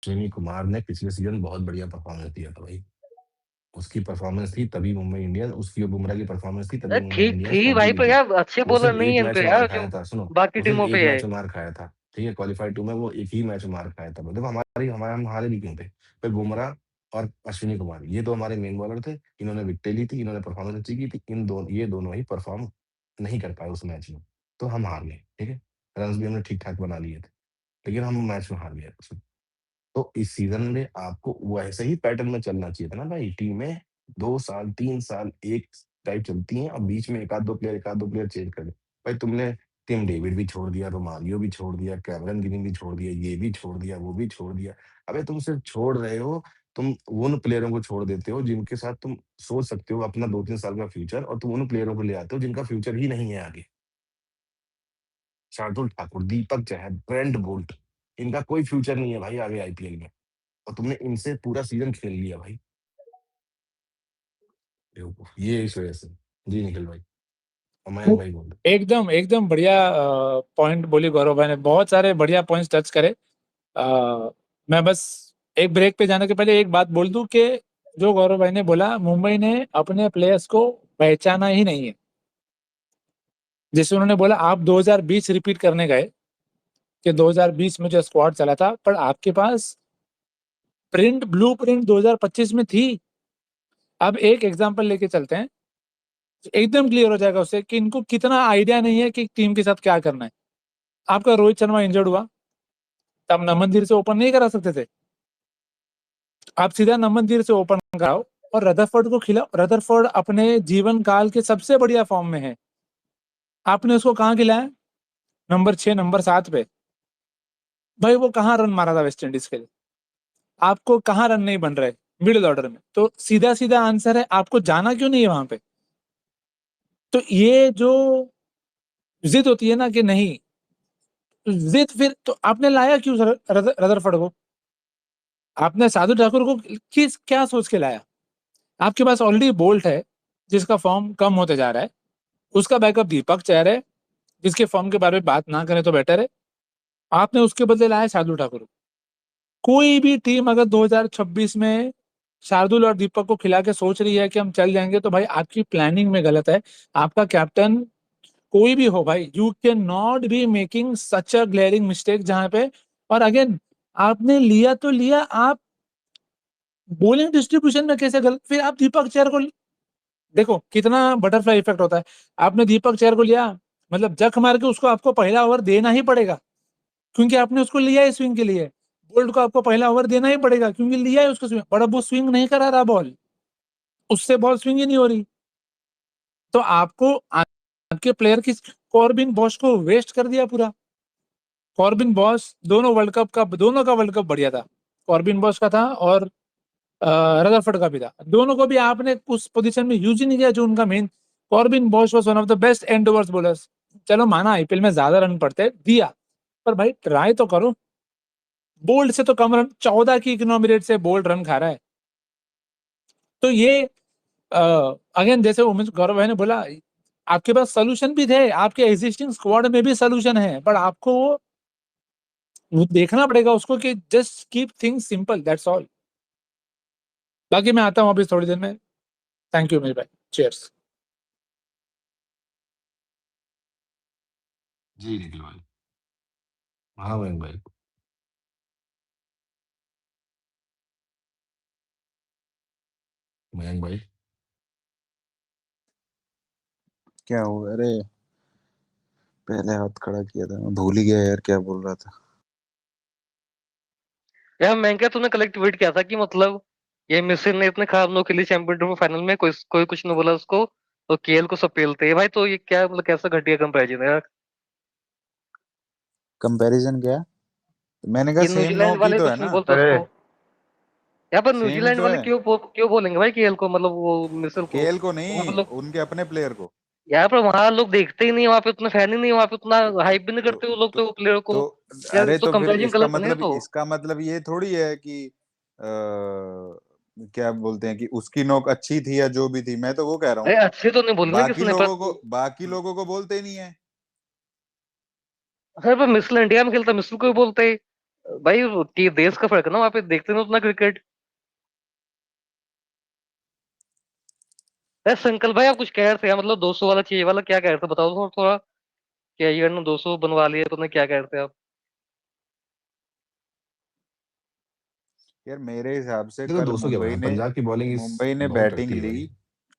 अश्विनी कुमार ने पिछले सीजन बहुत बढ़िया परफॉर्मेंस दिया था भाई। उसकी परफॉर्मेंस थी तभी मुंबई इंडियंस, उसकी और बुमराह की परफॉर्मेंस थी तभी अरे मुंबई ठीक इंडियंस थी पहुंची भाई, भी पर थी। यार अच्छे वो बॉलर सिर्फ नहीं एक है इन मैच पे में मार यार, जो खाया था, सुनो, बाकी वो सिर्फ टीमों एक पे है। मैच में मार खाया था। ठीक है, क्वालिफाई 2 में वो एक ही मैच में मार खाया था। देखो हमारी हमारे हम हारे भी क्यों थे? भाई बुमराह और अश्विनी कुमार ये दो हमारे मेन बॉलर थे। इन्होंने विकेटें ली थी, इन्होंने परफॉर्मेंस अच्छी की थी। ये दोनों ही परफॉर्म नहीं कर पाए उस मैच में, तो हम हार गए। ठीक है, रन भी हमने ठीक ठाक बना लिए थे, लेकिन हम मैच में हार गए उसमें। तो इस सीजन में आपको वैसे ही पैटर्न में चलना चाहिए था ना भाई। टीमें 2 साल 3 साल एक टाइप चलती हैं, और बीच में एक आध दो प्लेयर चेंज कर दे। भाई तुमने टिम डेविड भी छोड़ दिया, रोमारियो भी छोड़ दिया, कैमरन ग्रीन भी छोड़ दिया, ये भी छोड़ दिया, वो भी छोड़ दिया। अबे तुम सिर्फ छोड़ रहे हो, तुम उन प्लेयरों को छोड़ देते हो जिनके साथ तुम सोच सकते हो अपना 2-3 साल का फ्यूचर, और तुम उन प्लेयरों को ले आते हो जिनका फ्यूचर ही नहीं है आगे। शार्दुल ठाकुर, दीपक चहर, ब्रेंट बोल्ट, इनका कोई फ्यूचर नहीं है भाई आगे आईपीएल में, और तुमने इनसे पूरा सीजन खेल लिया भाई। बेवकूफ, ये इस वजह से। जी निखिल भाई, और मयंक भाई बोल रहे। एकदम एकदम बढ़िया पॉइंट बोली गौरव भाई ने, बहुत सारे बढ़िया पॉइंट्स टच करे। मैं बस एक ब्रेक पे जाने के पहले एक बात बोल दूं कि जो गौरव भाई ने बोला, मुंबई ने अपने प्लेयर्स को पहचाना ही नहीं है। जैसे उन्होंने बोला आप 2020 रिपीट करने गए कि 2020 में जो स्क्वाड चला था, पर आपके पास ब्लू प्रिंट 2025 में थी। अब एक एग्जांपल लेके चलते हैं, एकदम क्लियर हो जाएगा उससे कि इनको कितना आइडिया नहीं है कि टीम के साथ क्या करना है। आपका रोहित शर्मा इंजर्ड हुआ, तब नमनदीर से ओपन नहीं करा सकते थे, आप सीधा नमनदीर से ओपन कराओ और रदरफोर्ड को खिलाओ। रदरफोर्ड अपने जीवन काल के सबसे बढ़िया फॉर्म में है, आपने उसको कहाँ खिलाया? नंबर 6 नंबर 7 पे। भाई वो कहाँ रन मारा था वेस्ट इंडीज के लिए? आपको कहाँ रन नहीं बन रहे मिडिल ऑर्डर में? तो सीधा सीधा आंसर है, आपको जाना क्यों नहीं है वहां पे? तो ये जो जिद होती है ना कि नहीं, जिद फिर तो आपने लाया क्यों रदरफोर्ड को? आपने साधु ठाकुर को किस क्या सोच के लाया? आपके पास ऑलरेडी बोल्ट है जिसका फॉर्म कम होते जा रहा है, उसका बैकअप दीपक चहर है जिसके फॉर्म के बारे में बात ना करें तो बेटर है। आपने उसके बदले लाया शार्दुल ठाकुर। कोई भी टीम अगर 2026 में शार्दुल और दीपक को खिला के सोच रही है कि हम चल जाएंगे, तो भाई आपकी प्लानिंग में गलत है। आपका कैप्टन कोई भी हो भाई, you can not be making such a glaring mistake जहां पे। और अगेन, आपने लिया तो लिया, आप बॉलिंग डिस्ट्रीब्यूशन में कैसे गलत? फिर आप दीपक चहर को देखो कितना बटरफ्लाई इफेक्ट होता है। आपने दीपक चहर को लिया, मतलब जख मार के उसको आपको पहला ओवर देना ही पड़ेगा, क्योंकि आपने उसको लिया है स्विंग के लिए। बोल्ट को आपको पहला ओवर देना ही पड़ेगा क्योंकि लिया है उसको स्विंग, बट अब वो स्विंग नहीं करा रहा बॉल, उससे बॉल स्विंग ही नहीं हो रही। तो आपको आपके प्लेयर की, कॉर्बिन बॉश को वेस्ट कर दिया पूरा। कॉर्बिन बॉश दोनों का वर्ल्ड कप बढ़िया था, कॉर्बिन बॉश का था और रदरफोर्ड का भी था। दोनों को भी आपने उस पोजीशन में यूज ही नहीं किया जो उनका main. Corbin Bosch was one of the best and overs bowlers. चलो माना आईपीएल में ज्यादा रन पड़ते दिया, पर भाई ट्राई तो करो। बोल्ड से तो कम रन, 14 की इकोनॉमी रेट से बोल्ड रन खा रहा है। तो ये अगेन जैसे उमेश गौरव भाई ने बोला, आपके पास सोल्यूशन भी थे, आपके एग्जिस्टिंग स्क्वाड में भी सोल्यूशन है, पर आपको वो देखना पड़ेगा उसको कि just keep things simple, that's all. बाकी मैं आता हूँ अभी थोड़ी देर में। थैंक यू मेरे भाई, चीयर्स। जी निखिल भाई। हाँ मयंक भाई। मयंक भाई, क्या हुआ? अरे पहले हाथ खड़ा किया था, मैं भूल ही गया यार क्या बोल रहा था। यार मैं क्या, तूने कल ट्वीट किया था कि मतलब ये मिस्र ने इतने खराब नो खेली चैंपियन ट्रॉफी फाइनल में, कोई कोई कुछ नहीं बोला उसको, तो केएल को सब पेलते हैं भाई। तो ये क्या मतलब, कैसा घटिया कंपैरिजन है यार? कंपैरिजन क्या? मैंने कहा ये सेम न्यूजीलैंड नोक ही वाले तो है कुछ नहीं ना, बोलते उसको। यहाँ पर सेम ही न्यूजीलैंड तो वाले है। क्यों बोलेंगे भाई केएल को, मतलब वो मिस्र को? केएल को वो नहीं, मतलब उनके अपने प्लेयर को। यहाँ पर वहां लोग देखते ही नहीं, वहां पे उतने फैन ही नहीं, वहां पे उतना तो हाइप भी नहीं तो करते वो लोग तो, तो प्लेयर को। तो यार अरे तो तो फिर कंपैरिजन इसका गलत नहीं है मतलब, तो। ये थोड़ी है कि क्या बोलते हैं कि उसकी नोक अच्छी थी या जो भी थी। मैं तो वो कह रहा अरे हूँ, अच्छे तो नहीं बोलने किसने, पर बाकी लोगों को बोलते ही नहीं है। अरे पर मिस्र इंडिया में खेलता, मिस्र को भी बोलते हैं। भाई कि देश का फर्क है ना, वहाँ पे देखते नहीं उतना क्रिकेट। अरे संकल भाई आप कुछ कह रहे थे यार, मतलब 200 वाला चाहिए वाला, क्या कह रहे थे बताओ थोड़ा थोड़ा। क्या ईयर ने 200 बनवा लिए तो क्या कह रहे थे आप? यार मेरे हिसाब से ये तो कल 200 क्या बनाया, पंजाब की बॉलिंग इस मुंबई ने बहुत बैटिंग करती है ली। भाई।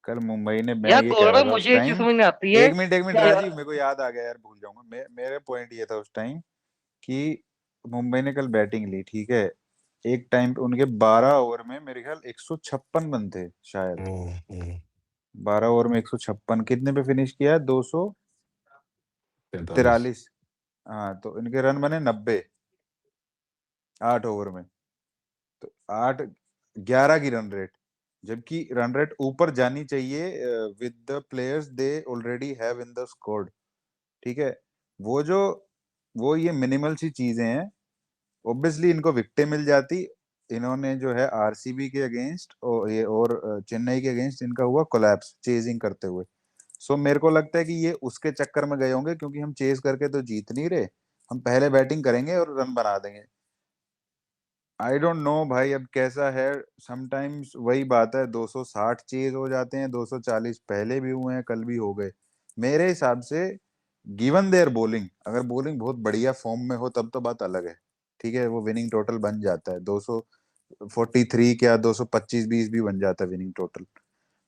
कल मुंबई ने, मैं यार ये कह रहा गौरव था उस मुझे एक चीज टाइम। समझ नहीं आती है। एक मिनट क्या राजीव, यार? मेरे को याद आ गया यार, भूल जाऊंगा मेरे पॉइंट ये था उस टाइम कि मुंबई ने कल बैटिंग ली, ठीक है। एक टाइम पे उनके 12 ओवर में मेरे ख्याल 156 रन थे शायद। हम्म। 12 ओवर में 156, कितने पे फिनिश किया है? 43। 243। हाँ, तो इनके रन बने 90 8 ओवर में। तो 11 की रन रेट, जबकि रन रेट ऊपर जानी चाहिए with the players they already have in the squad, ठीक है। वो जो वो ये मिनिमल सी चीजें हैं, ऑब्वियसली इनको विकेटें मिल जाती। इन्होंने जो है आरसीबी के अगेंस्ट और चेन्नई के अगेंस्ट इनका हुआ कोलैप्स चेजिंग करते हुए। सो मेरे को लगता है कि ये उसके चक्कर में गए होंगे, क्योंकि हम चेज करके तो जीत नहीं रहे, हम पहले बैटिंग करेंगे और रन बना देंगे। आई डोंट नो भाई, अब कैसा है। समटाइम्स वही बात है, 260 चेज हो जाते हैं, 240 पहले भी हुए हैं, कल भी हो गए। मेरे हिसाब से गिवन देयर बॉलिंग, अगर बॉलिंग बहुत बढ़िया फॉर्म में हो तब तो बात अलग है, ठीक है, वो विनिंग टोटल बन जाता है 243 क्या 225-20 भी बन जाता है winning total.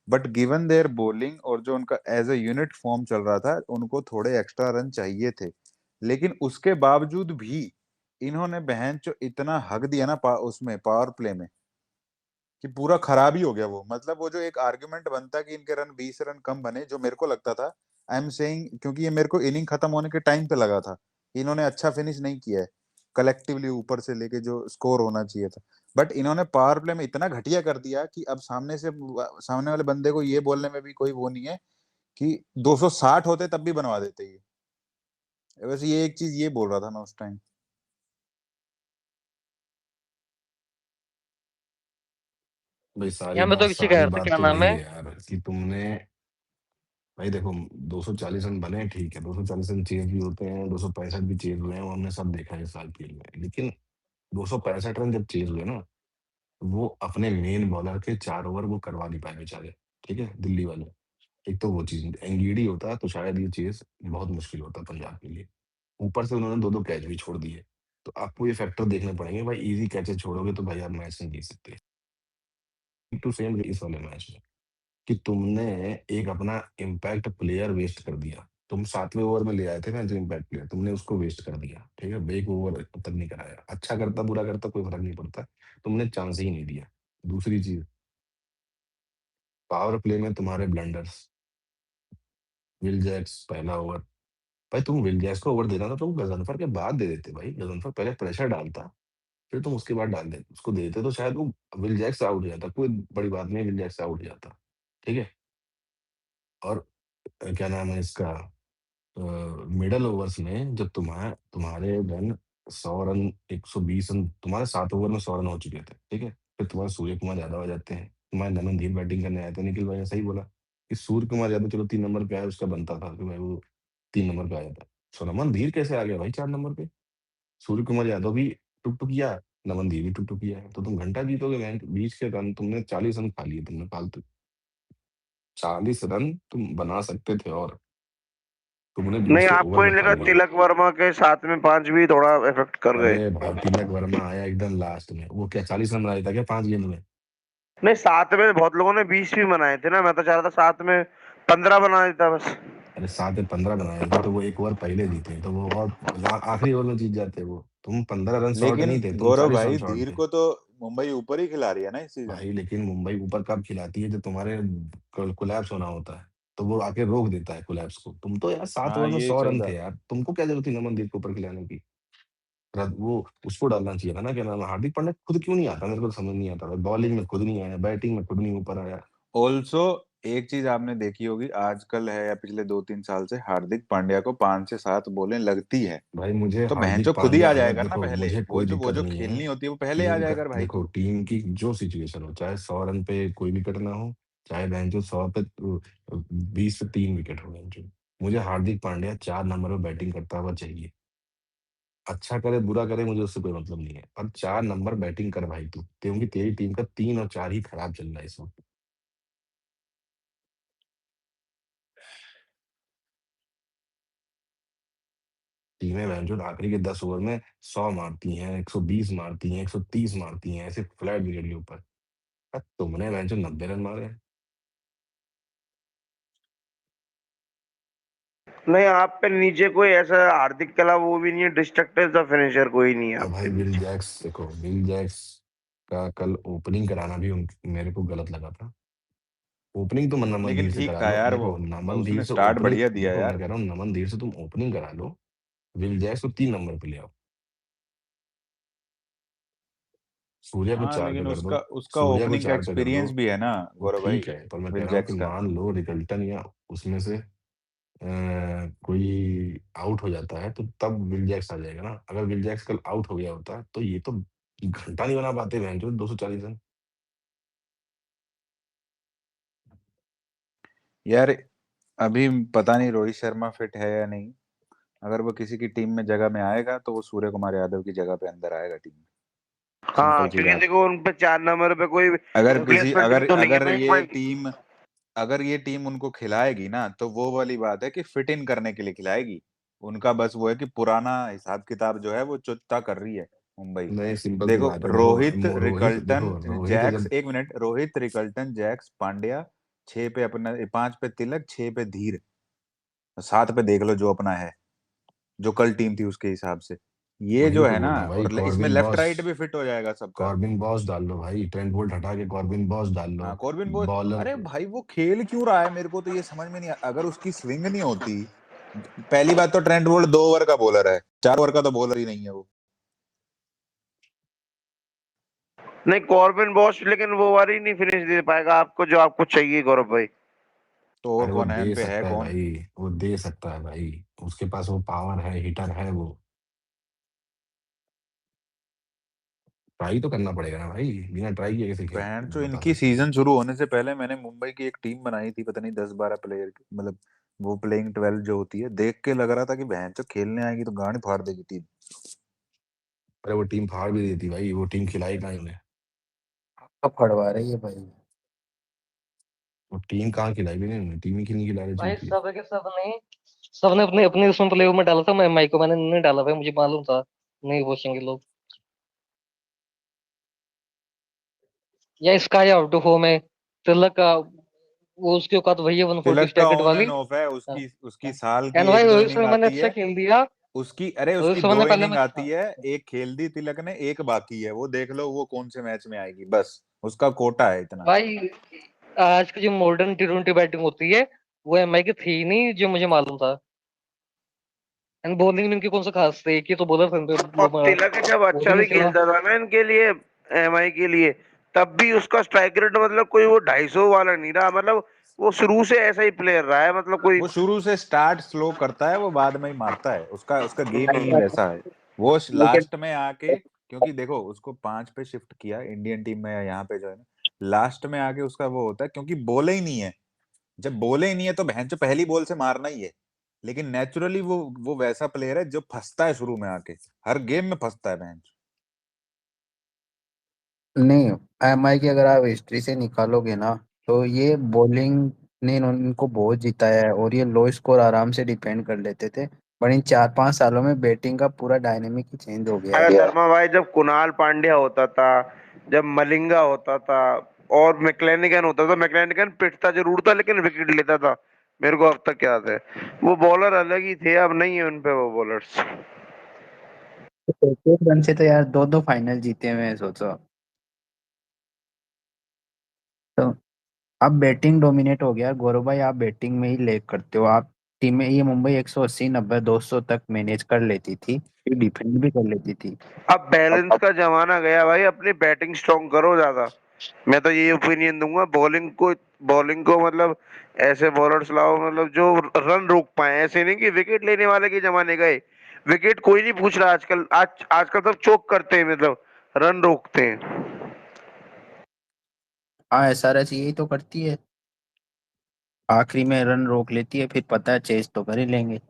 But given their bowling और जो उनका एज अ यूनिट फॉर्म चल रहा था, उनको थोड़े एक्स्ट्रा रन चाहिए थे। लेकिन उसके बावजूद भी इन्होंने बहन चो इतना हक दिया ना उसमें पावर प्ले में, कि पूरा खराब ही हो गया वो। मतलब वो जो एक आर्गुमेंट बनता कि इनके रन 20 रन कम बने, जो मेरे को लगता था, आई एम सेइंग, क्योंकि ये मेरे को इनिंग खत्म होने के टाइम पे लगा था, इन्होंने अच्छा फिनिश नहीं किया है कलेक्टिवली ऊपर से लेके जो स्कोर होना चाहिए था। बट इन्होंने पावर प्ले में इतना घटिया कर दिया कि अब सामने वाले बंदे को ये बोलने में भी कोई वो नहीं है कि 260 होते तब भी बनवा देते ये। वैसे ये एक चीज ये बोल रहा था मैं उस टाइम। भाई सारी यहाँ मैं बात तो किसी कह सारी रहा था, बात क्या तो नाम वही है। है यार कि तुमने, भाई देखो 240 रन बने ठीक है, 240 रन चेज भी होते हैं, 265 भी चेज हुए हैं, वो हमने सब देखा है इस आईपीएल में। लेकिन 265 रन जब चेज हुए ना, वो अपने मेन बॉलर के 4 ओवर वो करवा नहीं पाए बेचारे, ठीक है, दिल्ली वाले। एक तो वो चीज, एंगीडी होता तो शायद ये चेज बहुत मुश्किल होता पंजाब के लिए। ऊपर से उन्होंने दो दो कैच भी छोड़ दिए। तो आपको ये फैक्टर देखने पड़ेंगे भाई, इजी कैचेस छोड़ोगे तो भाई आप मैच नहीं जीत सकते। टू सेम इस वाले मैच में कि तुमने एक अपना इम्पैक्ट प्लेयर वेस्ट कर दिया। तुम 7वें ओवर में ले आए थे ना जो इम्पैक्ट प्लेयर, तुमने उसको वेस्ट कर दिया, ठीक है, एक ओवर तक नहीं कराया। अच्छा करता बुरा करता कोई फर्क नहीं पड़ता, तुमने चांस ही नहीं दिया। दूसरी चीज, पावर प्ले में तुम्हारे ब्लंडर्स। विल जैक्स पहला ओवर, भाई तुम विल जैक्स को ओवर देना था, तुम गजनफर के बाद दे देते भाई। गजनफर पहले प्रेशर डालता, फिर तुम उसके बाद डाल देते, उसको दे देते तो शायद वो विल जैक्स आउट हो जाता, कोई बड़ी बात नहीं, विल जैक्स आउट हो जाता, ठीक है। और क्या नाम है इसका, मिडल ओवर्स में जब तुम्हारे रन 100 रन, 120 रन, तुम्हारे 7 ओवर में 100 रन हो चुके थे, ठीक है। फिर तुम्हारे सूर्य कुमार यादव आ जाते हैं, तुम्हारे धर्मधीर बैटिंग करने आए थे। निखिल भाई ने सही बोला कि सूर्य कुमार यादव चलो 3 नंबर पे आया, उसका बनता था कि भाई वो 3 नंबर पे आया था। सुमन धीर कैसे आ गया भाई 4 नंबर पे? सूर्य कुमार यादव भी टुक टुक किया, नमन धीर भी टुक टुक किया है, तो तुम घंटा जीतोगे मैच। बीच के रन तुमने 40 रन खा लिए तुमने फालतू। 40 रन तुम बना सकते थे, और तुमने बीच नहीं, के ओवर आपको नहीं में खा लगा लिए। तिलक वर्मा के साथ में 5 भी थोड़ा इफेक्ट कर गए? अरे भाई तिलक वर्मा आया एकदम लास्ट में, वो क्या 40 रन बनाया था क्या 5 गेंद में? नहीं, साथ में बहुत लोगों ने 20 भी बनाए थे ना, मैं तो चाह रहा था साथ में 15 बना देता बस। अरे 7 में 15 बनाए थे तो वो एक ओवर पहले जीते, तो वो और आखिरी ओवर में जीत जाते वो। तुम 15 रन शॉर्ट लेकिन नहीं थे, तुम गौरव 40 रन भाई, शॉर्ट धीर थे। को तो मुंबई ऊपर ही खिला रही है ना इस सीजन। भाई लेकिन मुंबई ऊपर कब खिलाती है, जब तुम्हारे कोलैप्स होना होता है, तो वो आके रोक देता है कोलैप्स को। तुम तो यार सात हाँ, ओवर में ये 100 रन चल रहा थे है। यार, तुमको क्या जरूरत थी नमनदीप को ऊपर खिलाने की? वो उसको डालना चाहिए था ना, क्या नाम है, हार्दिक पांड्या खुद क्यों नहीं आता, मेरे को तो समझ नहीं आता भाई। बॉलिंग में खुद नहीं आया, बैटिंग में खुद नहीं ऊपर आया। ऑल्सो एक चीज आपने देखी होगी, आजकल है या पिछले 2-3 साल से हार्दिक पांड्या को 5 से 7 बॉलें लगती है। भाई मुझे तो हार्दिक भैंचो खुद ही पांड्या आ है, जाएगा ना देखो पहले, मुझे वो कोई जो वो दिक्कत जो नहीं है। खेलनी होती है वो पहले आ टीम का जाएगा भाई देखो, को। टीम की जो सिचुएशन हो, चाहे 100 रन पे कोई विकेट ना हो, चाहे भैंचो 100 पे 20 पे 3 विकेट हो भैंचो, मुझे हार्दिक पांड्या 4 नंबर पे बैटिंग करता हुआ चाहिए। अच्छा करे बुरा करे मुझे उससे कोई मतलब नहीं है, पर 4 नंबर बैटिंग कर भाई तू, क्योंकि तेरी टीम का 3 और 4 ही खराब चल रहा है इस वक्त। टीमें भैंचोद आखिरी के 10 ओवर में 100 मारती हैं, 120 मारती हैं, 130 मारती हैं, ऐसे फ्लैट विकेट के ऊपर। तुमने भैंचोद 90 रन मारे हैं। नहीं, आप पे नीचे कोई ऐसा हार्दिक के अलावा वो भी नहीं है, डिस्ट्रक्टिव सा फिनिशर कोई नहीं है अब आप भाई पे विल नीचे। जैक्स देखो, विल जैक्स का कल ओपनिंग कराना भी मेरे को गलत लगा था। ओपनिंग तो नमन लेकिन धीर से ठीक करा था लो, यार, वो देखो नमन धीर उसने से स्टार्ट ओपनिंग, बढ़िया दिया देखो मैं यार। कह रहा हूँ नमन धीर से तुम ओपनिंग करा लो, विल जैक्स को 3 नंबर पे ले आओ, सूर्या को हाँ 4 पे लेकिन कर दो, उसका उसका सूर्या को ओपनिंग का 4 पे कर दो। एक्सपीरियंस भी है ना वो गौरव भाई, ठीक है, पर मैं कह विल रहा हूँ कि जैक्स का। मान लो रिकल्टन या उसमें से कोई आउट हो जाता है तो तब विल जैक्स आ जाएगा ना। अगर विल जैक्स कल आउट हो गया होता तो ये तो घंटा नहीं बना पाते बहन जो 240 रन। यार अभी पता नहीं रोहित शर्मा फिट है या नहीं। अगर वो किसी की टीम में जगह में आएगा तो वो सूर्य कुमार यादव की जगह पे अंदर आएगा टीम में। हाँ, सिंपल सी क्योंकि बात। देखो उन पे 4 नंबर पे कोई अगर किसी रिप्लेसमेंट अगर तो नहीं है अगर भाई ये कोई। टीम अगर ये टीम उनको खिलाएगी ना तो वो वाली बात है कि फिट इन करने के लिए खिलाएगी। उनका बस वो है कि पुराना हिसाब किताब जो है वो चुकता कर रही है मुंबई। नहीं सिंपल सी देखो बात है, देखो रोहित रोहित देखो रिकल्टन रोहित जैक्स, जब 1 minute, Rohit Rickelton Jacks Pandya, 6 पे अपना, 5 पे तिलक, 6 पे धीर, 7 पे देख लो जो अपना है, जो कल टीम थी उसके हिसाब से। ये वही जो तो है ना, बोल रहा हूँ भाई, और इसमें कॉर्बिन लेफ्ट बॉस, राइट भी फिट हो जाएगा सबका। कॉर्बिन बॉस डाल लो भाई, ट्रेंट बोल्ट हटा के कॉर्बिन बॉस डाल लो। हाँ कॉर्बिन बोस। बॉलर अरे भाई वो खेल क्यों रहा है, मेरे को तो ये समझ में नहीं अगर उसकी स्विंग नहीं होती। पहली बात तो ट्रेंट बोल्ट 2 ओवर का बॉलर है, 4 ओवर का तो बॉलर ही नहीं है वो। नहीं, कॉर्बिन बॉश लेकिन वो वाली नहीं फिनिश दे पाएगा आपको जो आपको चाहिए गौरव भाई। तो और अरे वो कौन है दे इन पे, है सकता है कौन? भाई, वो दे सकता है भाई, उसके पास वो पावर है, हिटर है वो। ट्राई तो करना पड़ेगा ना भाई, बिना ट्राई किए कैसे खेल बहन जो बता इनकी सकते हैं। सीजन शुरू होने से पहले मैंने मुंबई की एक टीम बनाई थी, पता नहीं 10-12 प्लेयर की, मतलब वो प्लेइंग 12 जो होती है, देख के लग रहा था कि बहन जो खेलने आएगी तो गांड फाड़ देगी टीम। अरे वो टीम फाड़ भी देती भाई, वो टीम खिलाई कहाँ उन्हें, अब फड़वा रही है भाई। वो टीम कहाँ खिलाई भी नहीं उन्हें, टीम ही नहीं खिला रही भाई थी। सब के सबने अपने अपने उसमें प्ले में डाला था, मैं माइको मैंने नहीं डाला भाई, मुझे मालूम था नहीं पूछेंगे लोग। या स्काई आउट ऑफ होम है तिलक का, वो उसकी औकात वही है 140 तिलक का स्टैकेट ऑन वाली। एंड ऑफ है, उसकी उसकी साल की एंड भाई एक दो रोहित इनिंग शर्मा ने आती अच्छा है। खेल दिया, उसकी, अरे रोहित उसकी शर्मा दो ने पहले इनिंग मैच। आती है, एक खेल दी तिलक ने, एक बाकी है, वो देख लो वो कौन से मैच में आएगी, बस उसका कोटा है इतना। भाई आज की जो मॉडर्न T20 बैटिंग होती है वो एमआई की थी नहीं, जो मुझे मालूम था। एंड बॉलिंग में इनकी कौन सा खास थे, एक ही तो बॉलर थे और तिलक जब वो अच्छा भी नहीं भी चला। खेलता था ना इनके लिए, एमआई के लिए, तब भी उसका स्ट्राइक रेट मतलब कोई वो 250 वाला नहीं रहा, मतलब वो शुरू से ऐसा ही प्लेयर रहा है, मतलब कोई। वो शुरू से स्टार्ट स्लो करता है, वो बाद में ही मारता है, उसका उसका गेम ही वैसा है। वो लेकिन लास्ट में आके, क्योंकि देखो उसको 5 पे शिफ्ट किया इंडियन टीम में, यहाँ पे जो है ना, लास्ट में आके उसका वो होता है, क्योंकि बोले ही नहीं है। जब बोले ही नहीं है तो भैंचो पहली बॉल से मारना ही है। लेकिन नेचुरली वो वैसा प्लेयर है जो फंसता है शुरू में आके, हर गेम में फंसता है भैंचो। नहीं, एमआई की अगर आप हिस्ट्री से निकालोगे ना, तो ये बॉलिंग ने इनको बहुत जिताया है, और ये लो स्कोर आराम से डिफेंड कर लेते थे। पर इन 4-5 सालों में बैटिंग का पूरा डायनेमिक ही चेंज हो गया अगर है। धर्मा भाई जब कुणाल पांड्या होता था, जब मलिंगा होता था और मैक्लेनिगन होता था, मैक्लेनिगन पिटता जरूर था लेकिन विकेट लेता था, मेरे को अब तक याद है। वो बॉलर अलग ही थे, अब नहीं है उन पे वो बॉलर्स। तो एक रन से तो यार 2-2 फाइनल जीते हुए हैं, सोचो। तो अब बैटिंग डोमिनेट हो गया गौरव भाई, आप बैटिंग में ही लैग करते हो। आप टीमें, ये मुंबई 180, 90, 200 तक मैनेज कर लेती थी, फिर डिफेंड भी कर लेती थी। अब बैलेंस का जमाना गया भाई, अपनी बैटिंग स्ट्रांग करो ज्यादा। मैं तो ये ओपिनियन दूंगा, बॉलिंग को मतलब ऐसे बॉलर्स लाओ मतलब जो रन रोक पाए, ऐसे नहीं कि विकेट लेने वाले के जमाने गए। विकेट कोई नहीं पूछ रहा आजकल, आजकल सब चोक करते हैं, मतलब रन रोकते हैं। हाँ, एसआरएच यही तो करती है, आखिरी में रन रोक लेती है, फिर पता है चेस तो कर ही लेंगे।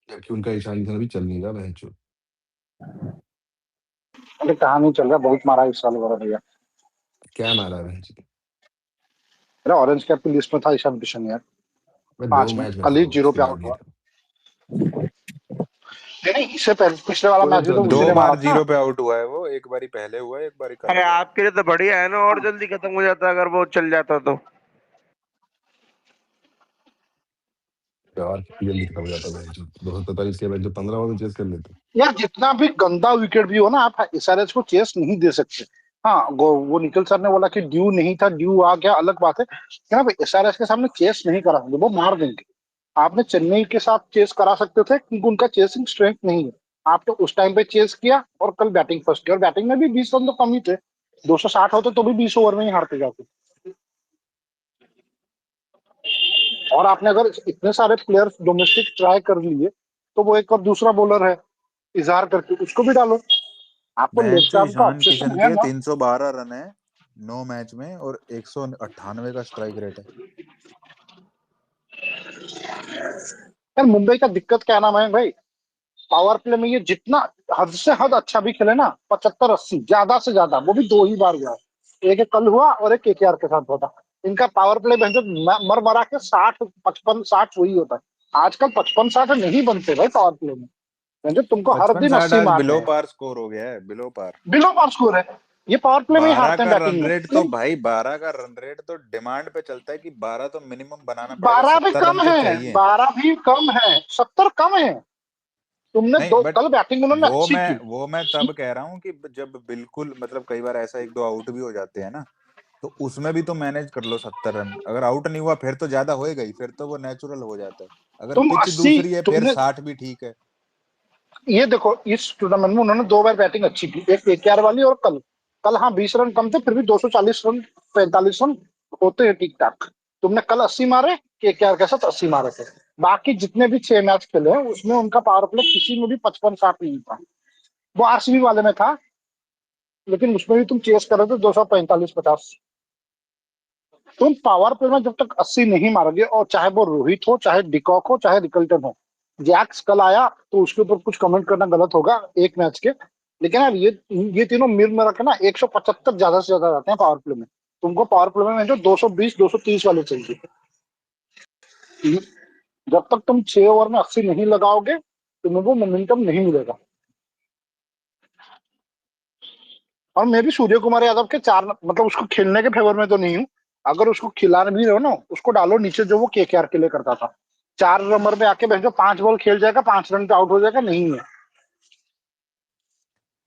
जबकि उनका ईशान किशन अभी चल नहीं रहा बहनचोद। अरे कहाँ नहीं चल रहा, बहुत मारा इस साल वाला भैया। क्या मारा है बहनचोद? अरे ऑरेंज कैप की लिस्ट में था ईशान किशन यार, भाई 5 2 में मैच में कल था ही वो, 0 उसके पे बाद आउट नहीं हुआ। था। नहीं, इससे पहले पिछले वाला कोई मैच भी तो मतलब उसी दो ने मारा बार था। 0 पे आउट हुआ है वो, एक बारी पहले हुआ है, एक बारी कल अरे हुआ है। आपके लिए तो बढ़िया है ना, और जल्दी खत्म हो जाता अगर वो चल जाता तो। यार कितनी जल्दी खत्म हो जाता बहनचोद, 243 के बहनचोद 15 ओवर में चेस कर लेते। यार जितना भी गंदा विकेट भी हो ना, आप एसआरएच को चेस नहीं दे सकते। हाँ, वो निखिल सर ने बोला कि ड्यू नहीं था, ड्यू आ गया, अलग बात है। क्या एसआरएच के सामने चेस नहीं करा सकते, वो मार देंगे। आपने चेन्नई के साथ चेस करा सकते थे क्योंकि उनका चेसिंग स्ट्रेंथ नहीं है। आपने उस टाइम पे चेस किया और कल बैटिंग फर्स्ट किया, और बैटिंग में भी 20 रन तो कम ही थे। 260 होते तो भी 20 ओवर में ही हारते जाते। और आपने अगर इतने सारे प्लेयर्स डोमेस्टिक ट्राई कर लिए, तो वो एक और दूसरा बॉलर है इजहार करके, उसको भी डालो। आपको लेफ्ट बेंचो आर्म का ईशान ऑब्सेशन किशन है के ना। 312 रन है 9 मैच में, और 198 का स्ट्राइक रेट है। यार मुंबई का दिक्कत क्या नाम है भाई, पावर प्ले में ये जितना हद से हद अच्छा भी खेले ना, 75-80 ज्यादा से ज्यादा, वो भी 2 ही बार हुआ। एक कल हुआ और एक केकेआर के साथ होता। इनका पावर प्ले भैंसो मर मरा के 60 55 60 वही होता है। आजकल 55 60 नहीं बनते भाई पावर प्ले में। भैंसो तुमको हर पचपन दिन साठ 80 आज मारने बिलो हैं। पार स्कोर हो गया है, below par. Below par score है। ये पावर प्ले में ही 12 हारते हैं का रन बैटिंग में। रेट तो भाई, 12 का रन रेट तो डिमांड पे चलता है कि 12 तो मिनिमम बनाना पड़ेगा, 12 भी 70 कम रन तो है, चाहिए। 12 भी कम है, 70 कम है। तुमने नहीं दो बट कल बैटिंग उन्होंने वो अच्छी मैं की। वो मैं तब कह रहा हूँ कि जब बिल्कुल मतलब कई बार ऐसा एक दो आउट भी हो जाते हैं ना, तो उसमें भी तो मैनेज कर लो 70 रन। अगर आउट नहीं हुआ फिर तो ज्यादा होएगा ही, फिर तो वो नेचुरल हो जाता है। अगर तुम पिच 80 दूसरी है फिर तुमने 60 भी ठीक है। ये देखो, इस टूर्नामेंट में उन्होंने 2 बार बैटिंग अच्छी की, एक केकेआर वाली और कल। कल हाँ 20 रन कम थे, फिर भी 240 रन 45 रन होते हैं ठीक ठाक। तुमने कल 80 मारे, केकेआर के साथ 80 मारे थे। बाकी जितने भी 6 मैच खेले हैं उसमें उनका पावर प्ले किसी में भी 55 60 नहीं था। वो आरसीबी वाले में था, लेकिन उसमें भी तुम चेस कर रहे थे 245 50। तुम पावर प्ले में जब तक 80 नहीं मारोगे, और चाहे वो रोहित हो, चाहे डिकॉक हो, चाहे रिकल्टन हो। जैक्स कल आया तो उसके ऊपर कुछ कमेंट करना गलत होगा एक मैच के। लेकिन यार ये तीनों मिल में रखे ना 175 ज्यादा से ज्यादा रहते हैं पावर प्ले में। तुमको पावर प्ले में जो 220 230 वाले चाहिए। जब तक तुम 6 ओवर में 80 नहीं लगाओगे, तुम्हें वो मोमेंटम नहीं मिलेगा। और मैं भी सूर्य कुमार यादव के 4 मतलब उसको खेलने के फेवर में तो नहीं हूँ। अगर उसको खिला भी रहे हो ना, उसको डालो नीचे जो वो केकेआर के लिए करता था। 4 नंबर पे आके भेजो, 5 बॉल खेल जाएगा, 5 रन पे आउट हो जाएगा, नहीं है।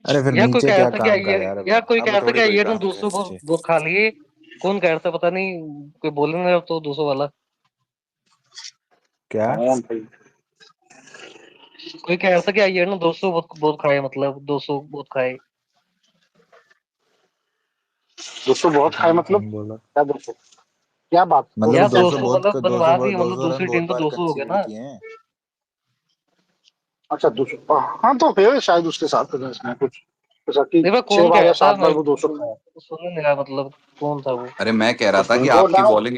अरे फिर या कोई नीचे कह रहा क्या था क्या काम का ये, यार, या कोई कह अब रहा था थोड़ी क्या कोई ये ना काम का है 200 नीचे। वो खा लिए। कौन कह रहा था पता नहीं, कोई बोल रहा तो 200 वाला। क्या? कौन भाई? कोई कह रहा था क्या ये ना 200 बहुत बहुत खाए, मतलब 200 बहुत खाए। 200 बहुत पता खाए नहीं मतलब? कौन बोला। क्या 200? क्या बात मतलब यार 200 क्या 200 खाए? 200 बहुत, मतलब बनवा दी, मतलब 200 रन दूसरी बहुत टीम तो बार 200 हो गया कंसीडर ना। किए हैं। अच्छा 200, हाँ तो है शायद उसके साथ में इसमें कुछ ऐसा कि नहीं भाई 6 कौन कह बार या रहा था, 7 बार मैं वो 200 खाया। सुनने नहीं रहा, मतलब कौन था वो। अरे मैं कह रहा तो था कि तुमको आपकी ना, बॉलिंग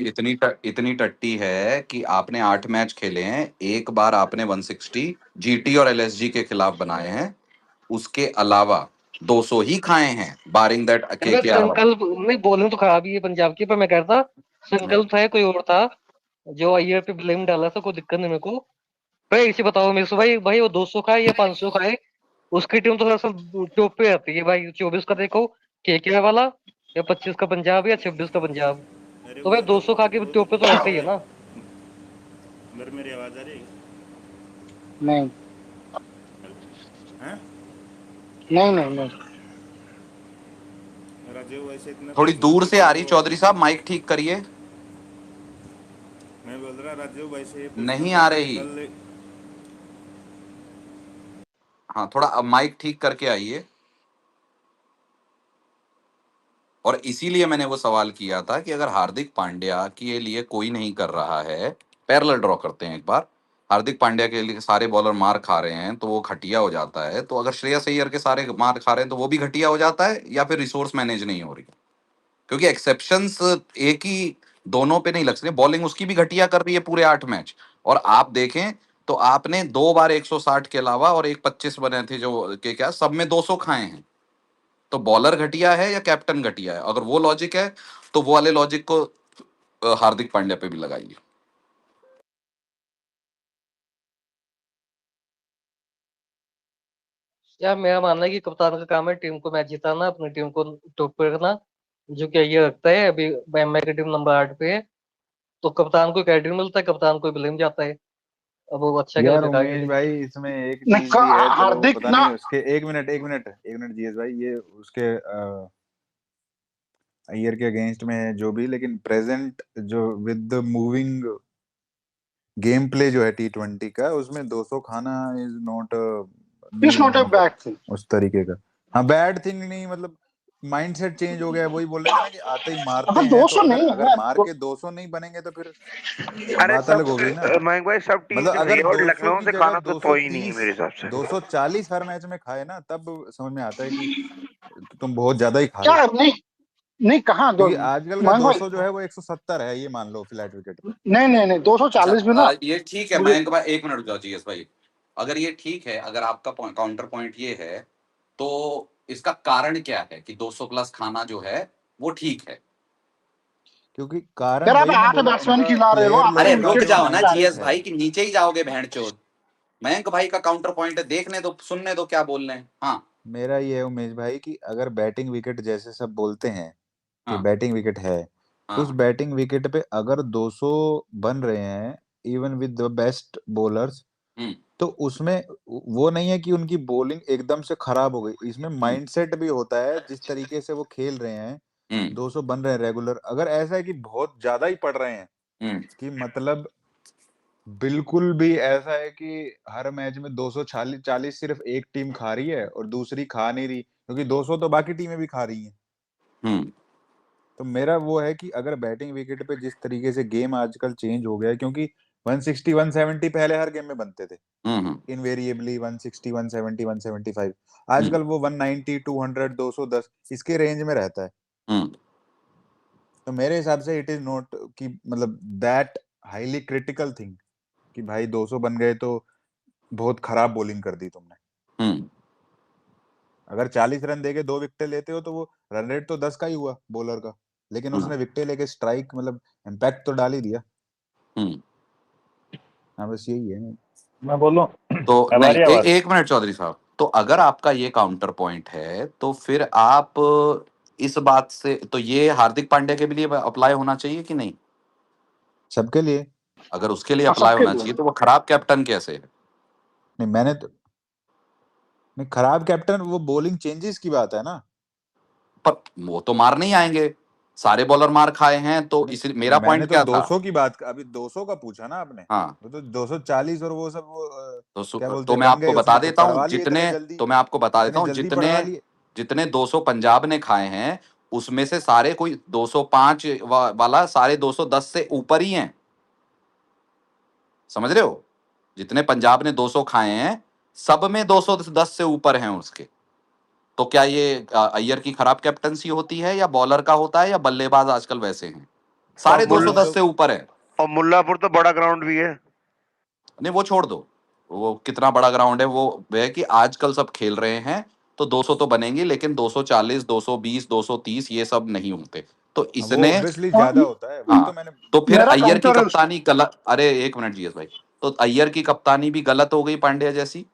इतनी टट्टी है कि आपने 8 मैच खेले हैं, एक बार आपने 160 जीटी और एलएसजी के खिलाफ बनाए हैं, उसके अलावा 200 ही खाए हैं, बारिंग दैट अरे भाई केकेआर वाला। संकल्प नहीं, बॉलिंग तो खराब ही है पंजाब की, पर मैं कह रहा था संकल्प था कोई और था जो अय्यर पे ब्लेम डाला था, कोई दिक्कत नहीं मेरे को। भाई इसे बताओ मेरे से, भाई भाई वो 200 खाए या 500 खाए, उसकी टीम तो थोड़ा टॉप पे आती है भाई। 24 का देखो केकेआर वाला, या 25 का पंजाब, या 26 का पंजाब। अरे तो भाई 200 खा के टॉप पे तो आते ही है ना। मेरी आवाज आ रही है? नहीं हैं? नहीं नहीं नहीं। राजीव वैसे इतना थोड़ी पैसे दूर देके से आ रही, तुमको, चौधरी साहब माइक ठीक करिए। मैं बोल रहा राजीव वैसे ये पूछना नहीं था आ कि रही। कल हाँ, थोड़ा अब माइक ठीक करके आइए। और इसीलिए मैंने वो सवाल किया था कि अगर हार्दिक पांड्या के लिए कोई नहीं कर रहा है, पैरेलल ड्रॉ करते हैं एक बार, हार्दिक पांड्या के लिए सारे बॉलर मार खा रहे हैं तो वो घटिया हो जाता है, तो अगर श्रेयस अय्यर के सारे मार खा रहे हैं तो वो भी घटिया हो जाता है, या फिर रिसोर्स मैनेज नहीं हो रही? क्योंकि एक्सेप्शंस एक ही दोनों पे नहीं लग सकते। बॉलिंग उसकी भी घटिया कर रही है पूरे 8 मैच, और आप देखें तो आपने 2 बार 160 के अलावा और एक 25 बने थे जो के क्या सब में 200 खाए हैं। तो बॉलर घटिया है या कैप्टन घटिया है? अगर वो लॉजिक है तो वो वाले लॉजिक को हार्दिक पांड्या पे भी लगाइए। यार मेरा मानना है कि कप्तान का काम है टीम को मैच जिताना, अपनी टीम को टॉप पे रखना, जो कि ये रखता है। अभी एमआई की टीम नंबर 8 पे है, तो कप्तान को क्रेडिट मिलता है, कप्तान को ब्लेम जाता है। अब वो अच्छा क्या यार बेकार उमेश भाई इसमें एक नहीं, चीज भी है, चलो हार्दिक पता ना, नहीं उसके एक मिनट जीएस भाई, ये उसके अय्यर के अगेंस्ट में है जो भी, लेकिन प्रेजेंट जो with the moving game play जो है T20 का, उसमें 200 खाना is not it's not a मतलब बैड थिंग। उस तरीके का। हाँ बैड थिंग नहीं, मतलब माइंडसेट चेंज हो गया, वही बोल रहे थे ना कि आते ही मारते हाँ, हैं, तो 200 अगर नहीं अगर है मार तो, के 200 नहीं बनेंगे तो फिर अरे बात सब अलग हो गई ना। मयंक भाई सब टीम मतलब से अगर भैया, और 200 लखनऊ की से जगह खाना तो ही नहीं है 230 मेरे हिसाब से। 240 हर मैच में खाए ना, तब समझ में आता है कि तुम बहुत ज्यादा ही खा रहे हो। क्या नहीं, नहीं कहाँ दो, क्योंकि आजकल का महंग भाई, 200 जो है वो 170 है, ये मान लो फ्लैट विकेट पे। नहीं 240 में ना, ये ठीक है मुझे मयंक भाई, एक मिनट रुक जाओ जीएस भाई। अगर ये ठीक है, अगर आपका काउंटर पॉइंट ये है, तो इसका कारण क्या है कि 200 प्लस खाना जो है वो ठीक है? क्योंकि कारण यार आप वही मैं 8 बोला, बैट्समैन उनका खिला रहे हो, प्लेयर आपके अरे लेवल का रुक विकेट जो जाओ नहीं ना जा रहे। जीएस माइंडसेट है। भाई, कि नीचे ही जाओगे भेड़ चोद। मयंक भाई का काउंटर पॉइंट है, देखने दो, सुनने दो क्या बोल रहे हैं। हाँ मेरा ये है उमेश भाई कि अगर बैटिंग विकेट जैसे सब बोलते हैं कि हाँ बैटिंग विकेट है, उस हाँ। बैटिंग विकेट पे अगर 200 बन रहे हैं even with the best bowlers, hmm तो उसमें वो नहीं है कि उनकी बॉलिंग एकदम से खराब हो गई, इसमें हम्म माइंडसेट भी होता है, जिस तरीके से वो खेल रहे हैं। हम्म 200 बन रहे हैं रेगुलर, अगर ऐसा है कि बहुत ज्यादा ही पड़ रहे हैं, हम्म कि मतलब बिल्कुल भी ऐसा है कि हर मैच में 240 सिर्फ एक टीम खा रही है और दूसरी खा नहीं रही, क्योंकि 200 तो बाकी टीमें भी खा रही हैं। हम्म तो मेरा वो है कि अगर बैटिंग विकेट पे जिस तरीके से गेम आजकल चेंज हो गया है, क्योंकि 160 170 पहले हर गेम में बनते थे, हम्म इनवेरिएबली 160 170 175, हम्म आजकल वो 190 200 210 इसके रेंज में रहता है। हम्म तो मेरे हिसाब से इट इज नॉट कि मतलब दैट हाईली क्रिटिकल थिंग कि भाई 200 बन गए तो बहुत खराब बॉलिंग कर दी तुमने। हम्म अगर 40 रन देके 2 विकेटें लेते हो तो वो रन रेट तो 10 का ही हुआ बॉलर का, लेकिन हम्म उसने विकेटें लेके स्ट्राइक मतलब इम्पैक्ट तो डाल ही दिया। हम्म। हाँ बस यही है। मैं बोलूं? तो अब आ नहीं, रही है आवाज? एक मिनट चौधरी साहब, तो अगर आपका ये काउंटर पॉइंट है तो फिर आप इस बात से, तो ये हार्दिक पांड्या के लिए अप्लाई होना चाहिए कि नहीं? सबके लिए। अगर उसके लिए हाँ अप्लाई सबके होना लिए। चाहिए तो वो खराब कैप्टन कैसे है? नहीं मैंने तो नहीं, खराब कैप्टन वो बॉलिंग चेंजेस की बात है ना। पर वो तो मार नहीं आएंगे, सारे बॉलर मार खाए हैं, तो नहीं इसलिए मेरा मैंने पॉइंट तो क्या था। 200 की बात, अभी 200 का पूछा ना आपने, हाँ, वो तो 240 और वो सब वो क्या बोलते तो हैं मैं बन आपको गए बता उसमें, तो देता हूं पढ़वा लिए जितने, इतने जल्दी, तो मैं आपको बता देता इतने हूं जल्दी जितने, पढ़वा लिए। जितने 200 पंजाब ने खाए हैं उसमें से सारे कोई 205 वाला सारे 210 से ऊपर ही हैं। समझ रहे हो? जितने पंजाब ने 200 खाए हैं सब में 210 से ऊपर हैं उसके। तो क्या ये अय्यर की खराब कैप्टनसी होती है, या बॉलर का होता है, या बल्लेबाज आजकल वैसे हैं? और सारे मैंने 210 तो से ऊपर है। और मुल्लापुर तो बड़ा ग्राउंड भी है। नहीं वो छोड़ दो, वो कितना बड़ा ग्राउंड है, वो है कि आजकल सब खेल रहे हैं, तो 200 तो बनेंगे, लेकिन 240 220 230 ये सब नहीं होते। तो वो इसने, ऑब्वियसली और ज्यादा होता है, वही तो हाँ, मैंने। तो फिर मेरा अय्यर की काउंटर है कप्तानी गलत, अरे एक मिनट जीएस भाई, तो अय्यर की कप्तानी भी गलत हो गई पांड्या जैसी,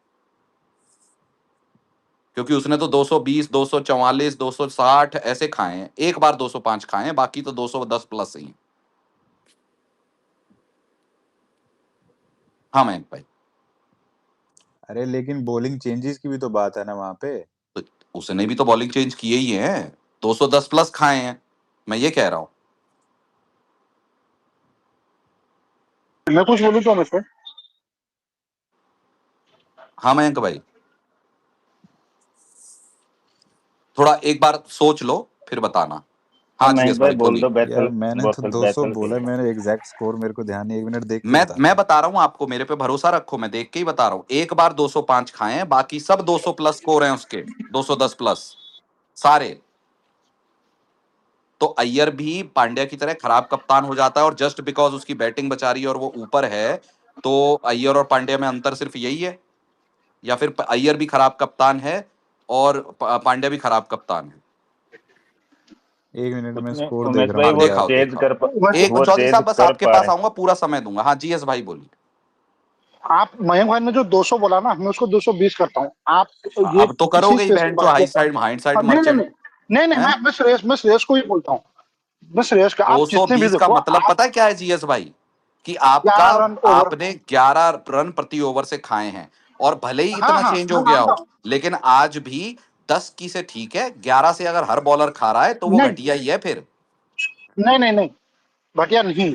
क्योंकि उसने तो 220 244 260 ऐसे खाए हैं, एक बार 205 खाए हैं, बाकी तो 210 प्लस ही हैं। हाँ मयंक भाई, अरे लेकिन बॉलिंग चेंजेस की भी तो बात है ना वहां पे। तो उसने भी तो बॉलिंग चेंज किए ही हैं, 210 प्लस खाए हैं, मैं ये कह रहा हूं। मैं कुछ बोलूँ तो मुझको, हाँ मयंक भाई, थोड़ा एक बार सोच लो फिर बताना। हाँ मयंक जीएस भाई भाई बोल बोलिए। दो, यार मैंने तो 200 बेहतर बोला, मैंने एग्जैक्ट स्कोर मेरे को ध्यान नहीं, एक मिनट देख के मैं बताता हूँ। बता रहा हूं आपको, मेरे पे भरोसा रखो, मैं देख के ही बता रहा हूं। एक बार 205 खाए हैं, बाकी सब 200 प्लस स्कोर हैं उसके, 210 प्लस सारे। तो अय्यर भी पांड्या की तरह खराब कप्तान हो जाता है, और जस्ट बिकॉज उसकी बैटिंग बचा रही है और वो ऊपर है, तो अय्यर और पांड्या में अंतर सिर्फ यही है, या फिर अय्यर भी खराब कप्तान है और पांड्या भी खराब कप्तान है? 1 मिनट में उसमें स्कोर देख उमेश रहा भाई हूँ। वो दिखाओ चेज दिखाओ। कर एक वो चौधरी चेज साहब बस कर आपके पा पास रहे आऊंगा, पूरा समय दूंगा। हाँ जीएस भाई बोलिए। आप मयंक भाई ने जो 200 बोला ना, मैं उसको 220 करता हूँ। आप ये अब तो इसी करोगे ही स्पेस पे बहन, जो बात हाई किया। साइड हाइंड साइड नहीं नहीं मर्चेंट नहीं नहीं नहीं, है। मैं श्रेयस को ही बोलता हूँ। मैं श्रेयस का, आप जितने भी 220 का देखो, मतलब आप पता है क्या है जीएस भाई? कि आपका 11 रन ओवर। आपने 11 रन प्रति ओवर से खाए हैं, और भले ही हाँ इतना हाँ, चेंज मैं हो गया मानता हो, हूँ। लेकिन आज भी 10 की से ठीक है, 11 से अगर हर बॉलर खा रहा है तो वो नहीं घटिया ही है फिर। नहीं नहीं नहीं, घटिया नहीं।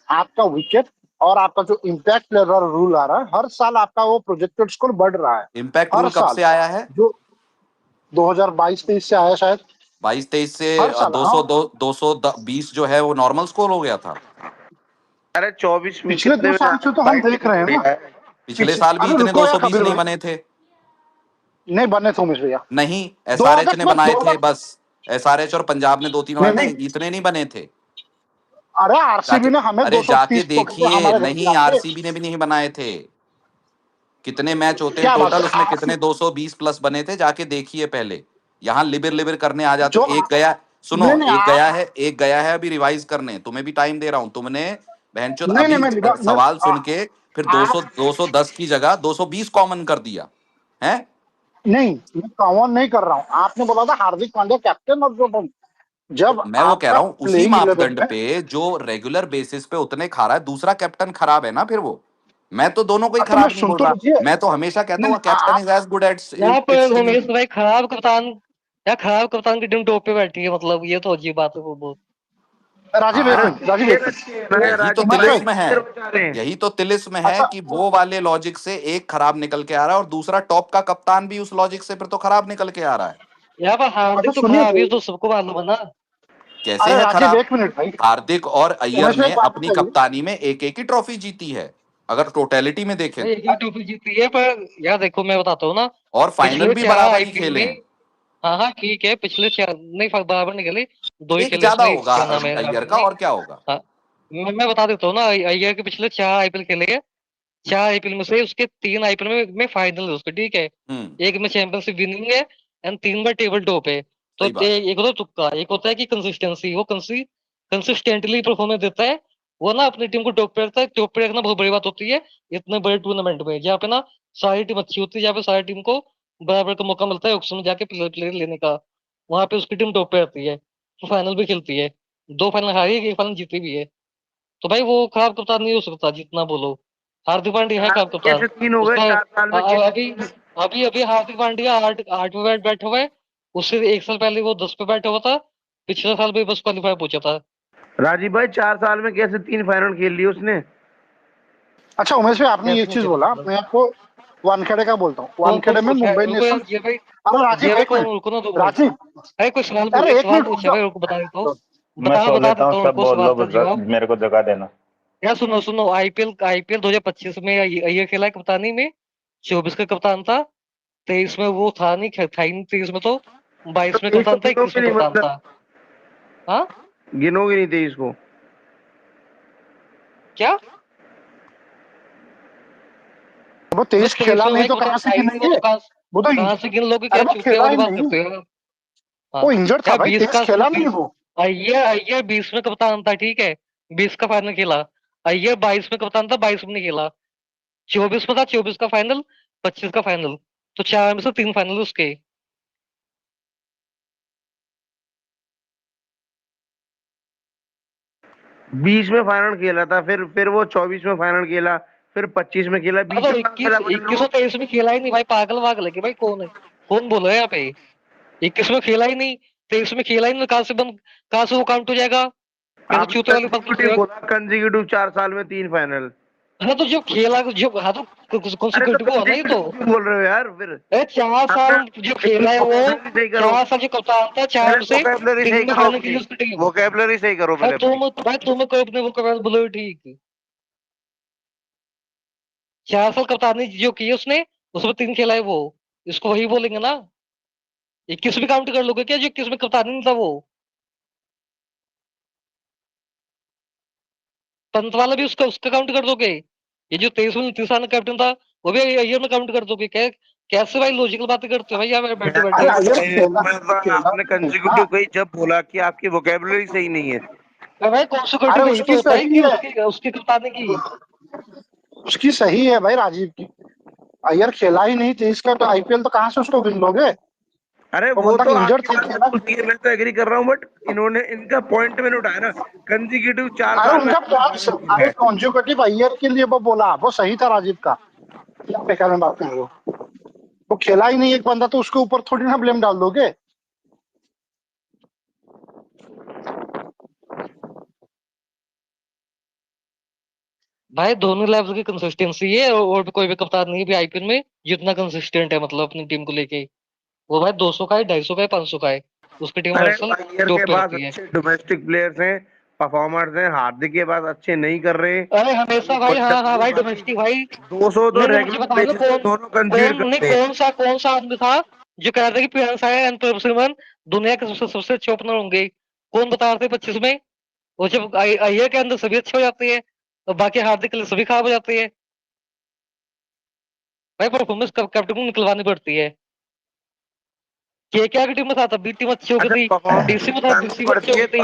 आपका विकेट और आपका जो इम्पैक्ट प्लेयर रूल आ रहा है, हर साल आपका वो प्रोजेक्टेड स्कोर बढ़ रहा है। इम्पैक्ट हर रूल कब साल से आया है? जो 2022-23 से आया शायद। 22-23 से हर साल, हाँ। 220 जो है वो नॉर्मल स्कोर हो गया था। अरे 24 में पिछले कितने 2 में साल से तो हम देख रहे हैं ना। पिछले साल भी अरे इतने रुको यार 220 कबीर नहीं भाई, बने थे। नहीं बने थे उमेश भैया। नहीं, 2 एसआरएच अगस्त ने में बनाए 2 थे अगस्त बस। एसआरएच और पंजाब ने 2-3 नहीं बनाए थे, नहीं, इतने नहीं बने थे। अरे आरसीबी जाके ने हमें अरे जाके 230 टोके थे देखिए, हमारे घर पे नहीं आके। आरसीबी ने भी नहीं बनाए थे। कितने मैच होते हैं क्या बात टोटल, है उसमें कितने आरसीबी 220 प्लस बने थे, जाके देखिए पहले। यहाँ लिबिर लिबिर करने आ जाते जो, हो। एक गया, सुनो, नहीं नहीं एक आप, गया है, एक गया है अभी रिवाइज करने। तुम्हें भी टाइम दे रहा हूं। तुमने बहनचोद नहीं नहीं, अभी मैं सवाल सुन के फिर आप 210 की जगह 220 कॉमन कर दिया है। नहीं, मैं कॉमन नहीं कर रहा हूँ। आपने बोला था हार्दिक पांड्या कैप्टन और जो, तो जब मैं वो कह आपका रहा हूं उसी प्लेइंग 11 मापदंड में। पे जो रेगुलर बेसिस पे उतने खा रहा है, दूसरा कैप्टन खराब है ना फिर वो। मैं तो दोनों को ही तो मैं खराब नहीं सुन बोल तो रहा। लीजिए। मैं तो हमेशा कहता नहीं हूँ नहीं, कैप्टन आप इज एज गुड एट यहाँ इट्स पर टीम। उमेश भाई खराब कप्तान, या खराब कप्तान की टीम टॉप पे बैठी है, मतलब ये तो अजीब बात है वो बहुत। राजीव एक हाँ, मिनट, राजीव एक मिनट। यही तो उमेश भाई, तिलिस्म है। यही तो तिलिस्म है अच्छा कि वो वाले लॉजिक से एक खराब निकल के आ रहा है, और दूसरा टॉप का कप्तान भी उस लॉजिक से फिर तो खराब निकल के आ रहा है। यहाँ पर अच्छा हार्दिक तो सुनिए खराब तो। ही तो सबको मालूम है ना। कैसे अरे है राजीव खराब? एक मिनट भाई, हार्दिक और अय्यर उमेश भाई ने एक बात अपनी बताइए। कप्तानी में एक ही ट्रॉफी जीती है, अगर टोटेलिटी में देखें भाई तो। एक ही ट्रॉफी जीती है, पर यार देखो मैं बताता हूँ ना, और फाइनल पिछले भी 4 बराबर ही आईपीएल खेले में, हैं। हाँ हाँ ठीक है, पिछले 4 नहीं बराबर नहीं खेले, 2 ही एक खेले ज्यादा इसमें, होगा क्या नाम है अय्यर हार्दिक का, ने। और क्या होगा। हाँ, मैं बता देता हूँ ना, अय्यर के पिछले 4 आईपीएल खेले हैं। 4 आईपीएल में से उसके 3 आईपीएल में फाइनल है उसके, ठीक है। हम्म। एक में चैंपियनशिप विनिंग है, एंड 3 बार टेबल टॉप है। तो सही बात। एक होता है तुक्का, एक होता है कि कंसिस्टेंसी, वो कंसिस्टेंटली परफॉर्मेंस देता है। वो ना अपनी टीम को टॉप पे रखता है। टॉप पे रखना बहुत बड़ी बात होती है इतने बड़े टूर्नामेंट में, जहाँ पे ना सारी टीम अच्छी होती है, जहाँ पे सारी टीम को बराबर का मौका मिलता है ऑक्शन में जाके प्लेयर प्लेयर लेने का। वहां पे उसकी टीम टॉप पे रहती है, तो फाइनल भी खेलती है। 2 फाइनल हारी है, 1 फाइनल जीती भी है। तो भाई वो खराब कप्तान नहीं हो सकता जितना बोलो। हार्दिक पांड्या है खराब कप्तान। कैसे 3 हो गए उसका 4 साल में? अभी अभी अभी हार्दिक पांड्या 8 पे बैठा हुआ है। उससे 1 साल पहले वो 10 पे बैठा हुआ था। पिछले साल भी बस क्वालीफाई पहुंचा था। राजीव भाई 4 साल में कैसे 3 फाइनल खेल लिए उसने? अच्छा उमेश भाई, आपने एक कैसे चीज मुझे बोला, मतलब मैं आपको वानखेड़े का बोलता हूँ। कौन कौन वानखेड़े में पूछा है? मुंबई रुको यार, इंडियंस। ये भाई, अरे राजीव एक मिनट, रुको ना 2 मिनट। राजीव, अरे कोई सवाल अरे एक सवाल मिनट रुक पूछा जाओ। भाई, रुको बता देता हूँ। मैं बता सो बता लेता हूँ, देता हूँ, सब रुको बोल सवाल लो, का बस जवाब। मेरे को जगा देना। यार सुनो सुनो, आईपीएल 2025 में ये खेला है कप्तानी में। 24 का कप्तान था। 23 में वो था नहीं, था ही नहीं 23 में तो। 22 में तेईस को कप्तान था, 21 गिनोगे में नहीं कप्तान मतलब? था। हाँ, गिनोगे नहीं 23 को? क्या? वो मैं 23 23 खेला में नहीं भाई तो कप्तान कहाँ था से ही नहीं, वो गिनेंगे? तो कहाँ वो तो कहाँ से गिन लोगे, अरे क्या वो चूतिया खेला वाली ही बात नहीं, करते हो? हाँ, वो इंजर्ड था यार भाई, 20 23 का खेला नहीं 20 वो। अय्यर 20 में कप्तान था, ठीक है। 20 का फाइनल खेला। अय्यर 22 में कप्तान था, 22 में नहीं खेला। 24 में था, 24 का फाइनल, 25 का फाइनल। तो 4 में से 3 फाइनल उसके। 20 में फाइनल खेला था, फिर वो 24 में फाइनल खेला, फिर 25 में खेला, हाँ 20 तो में कहाँ खेला 21 फाइनल? और 23 में खेला ही नहीं भाई, पागल वागल है कि भाई, कौन है? कौन बोलो है यहाँ पे? 21 में खेला ही नहीं, 23 में खेला ही नहीं, कहाँ से वो काउंट हो जाएगा? कैसे आपने चूते वाली बात करते कंसेक्यूटिव हो? बोला, कंसेक्यूटिव 4 साल में 3 फाइनल। हाँ तो जो खेला, जो हाँ तो अरे तो कॉन्सिक्यूटिव हुआ ना ये तो। कंसेक्यूटिव क्यों बोल रहे हो यार फिर? अरे 4 अपना साल जो खेला है वो, सही करो, 4 साल जो कप्तान था, 4 पहले में से वोकैबुलरी सही 3 में करो फाइनल अपनी, खेली उसकी टीम। वोकैबुलरी सही करो भाई पहले अपनी। तुम को अपने वो कप्तान बोलो ठीक। 4 साल कप्तानी जो की है उसने, उसमें 3 खेला है वो। इसको वही बोलेंगे ना। 21 भी काउंट कर लोगे क्या, जो 21 में कप्तानी नहीं था वो? पंत वाला भी उसका उसका काउंट कर दोगे? ये जो 23 साल का कैप्टन था वो भी अय्यर में काउंट कर दोगे क्या? कैसे भाई लॉजिकल बातें करते हो भाई यहाँ बैठे अरे बैठे? अय्यर खेला खेला आपने नहीं था। कंसेक्यूटिव कही जब बोला कि आपकी वोकेबुलरी सही नहीं है। भाई कॉन्सिक्यूटिव अरे यही तो उसकी होता है सही कि है, उसकी कप्तानी की। उसकी सही है भाई राजीव की। अय्यर खेला ही नहीं 23 का, तो आईपीएल तो कहाँ से उसको गिन लोगे? अरे वो वो बंदा तो इंजर्ड आपकी था, बात खेला। बिल्कुल सही है, मैं तो एग्री कर रहा हूँ, बट इन्होंने इनका पॉइंट मैंने उठाया ना, कंसेक्यूटिव 4 अरे साल में उनका आपने पॉइंट, परफॉर्मेंस किया अरे है। कॉन्जिक्यूटिव अय्यर के लिए वो बोला, वो सही था राजीव का। क्या बेकार में बात कर रहे हो? वो खेला ही नहीं एक बंदा, तो उसके ऊपर थोड़ी ना ब्लेम डाल दोगे। भाई दोनों लेवल की कंसिस्टेंसी है और भी कोई भी कप्तान नहीं है भी आईपीएल में जितना कंसिस्टेंट है मतलब अपनी टीम को लेके। वो भाई 200 का है, 250 का है, 500 का है, उसकी टीम हर अरे साल अय्यर टॉप के पे पास रहती है। अच्छे डोमेस्टिक प्लेयर्स हैं, परफॉर्मर्स हैं, हार्दिक के पास अच्छे नहीं कर रहे, अरे हमेशा भाई, कोई हाँ चक्कर हाँ नहीं, भाई बाकी डोमेस्टिक भाई। 200 तो नहीं नहीं मुझे रेगुलर बताओ ना बेसिस पे कौन दोनों कंसीडर कौन नहीं करते हैं। कौन सा आदमी था जो कह रहा था कि प्रियांश आया एंड प्रभ सिमरन दुनिया के सबसे अच्छे ओपनर होंगे? कौन बता रहे थे 25 में? वो जब अय्यर के अंदर सभी अच्छे हो जाते हैं और बाकी हार्दिक के लिए सभी खराब हो जाते हैं। भाई परफॉर्मेंस कैप्टन को निकलवानी पड़ती है। के की टीम में था तब भी टीम अच्छी हो गई अच्छा, थी, डीसी में था परफॉर्मेंस डीसी में अच्छी हो पड़ती है गई तो थी।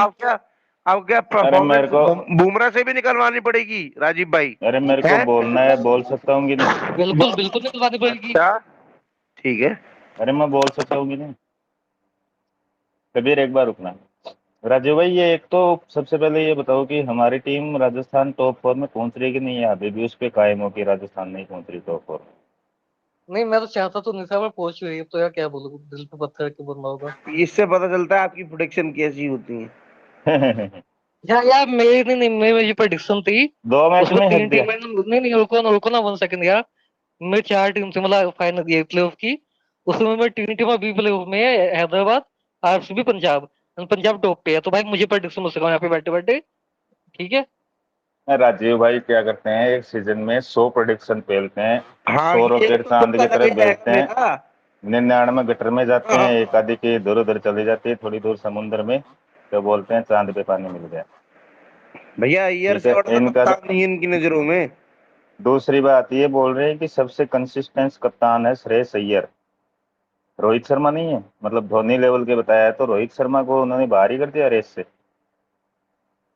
अब क्या अरे मेरे परफॉर्मेंस को बुमराह से भी निकलवानी पड़ेगी राजीव भाई? अरे मेरे को है? बोलना है, बोल सकता हूँ कि नहीं? बिल्कुल बिल्कुल निकलवानी पड़ेगी। अच्छा, ठीक है। अरे मैं बोल सकता हूँ कि नहीं? कबीर एक बार रुकना। राजू भाई, ये एक तो सबसे पहले ये बताओ कि हमारी टीम राजस्थान टॉप 4 में पहुंच रही है कि नहीं है? अभी भी उस पे कायम हो कि राजस्थान नहीं पहुंच रही टॉप 4 नहीं मैं तो चाहता तो नहीं था पर पहुंच गई, अब तो यार क्या बोलूं, दिल पे पत्थर रख के बोलना होगा। इससे पता चलता है आपकी प्रोडिक्शन कैसी होती है। में। यार मेरी नहीं मेरी ये प्रेडिक्शन थी। 2 मैच उसमें में हक 3 दिया। टीमें, नहीं रुको ना 1 सेकंड यार। मेरी 4 टीम थी मतलब फाइनल ये प्लेऑफ की। उसमें मैं 3 टीम अभी प्लेऑफ में है, हैदराबाद, आरसीबी, पंजाब। पंजाब टॉप पे है तो भाई मुझे प्रेडिक्शन हो सका यहाँ पे बैठे बैठे। ठीक है। राजीव भाई क्या करते हैं, एक सीजन में 100 प्रोडिक्शन पेलते हैं, हाँ, 100 ये रॉकेट तो चांद तुक्का की तरफ लगेगा भेजते हैं, मेरा। 99 गटर में जाते हैं, हाँ, एक आधी की इधर उधर चली जाती है, थोड़ी दूर समुद्र में, तो बोलते हैं चांद पे पानी मिल गया। भैया अय्यर ठीक से है बड़ा तो इनका। कप्तान नहीं है इनकी नजरों में। दूसरी बात ये बोल रहे हैं कि सबसे कंसिस्टेंट कप्तान है श्रेयस अय्यर, रोहित शर्मा नहीं है। मतलब धोनी लेवल के बताया है तो रोहित शर्मा को उन्होंने बाहर ही कर दिया रेस से।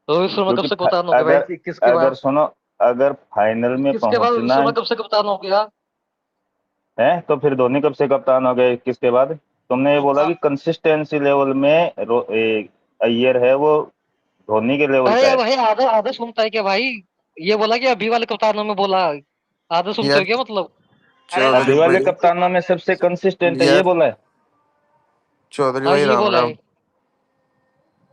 रोहित शर्मा कब क्योंकि से कप्तान हो गया भाई? अगर 21 के अगर बाद? सुनो, अगर फाइनल में 21 के बाद रोहित पहुंचना शर्मा कब से कप्तान हो गया? है तो फिर धोनी कब से कप्तान हो गया 21 के बाद? तुमने ये बोला कि कंसिस्टेंसी लेवल में अय्यर है वो धोनी के लेवल अरे का यार है। भाई आधा आधा सुनता है क्या भाई? ये बोला कि अभी वाले कप्तानों में बोला, आधा सुनते हो यार क्या मतलब? चौधरी अभी वाले भाई, कप्तानों में सबसे कंसिस्टेंट है, ये यार बोला है। चौधरी हाँ भाई ये राम बोला राम। है।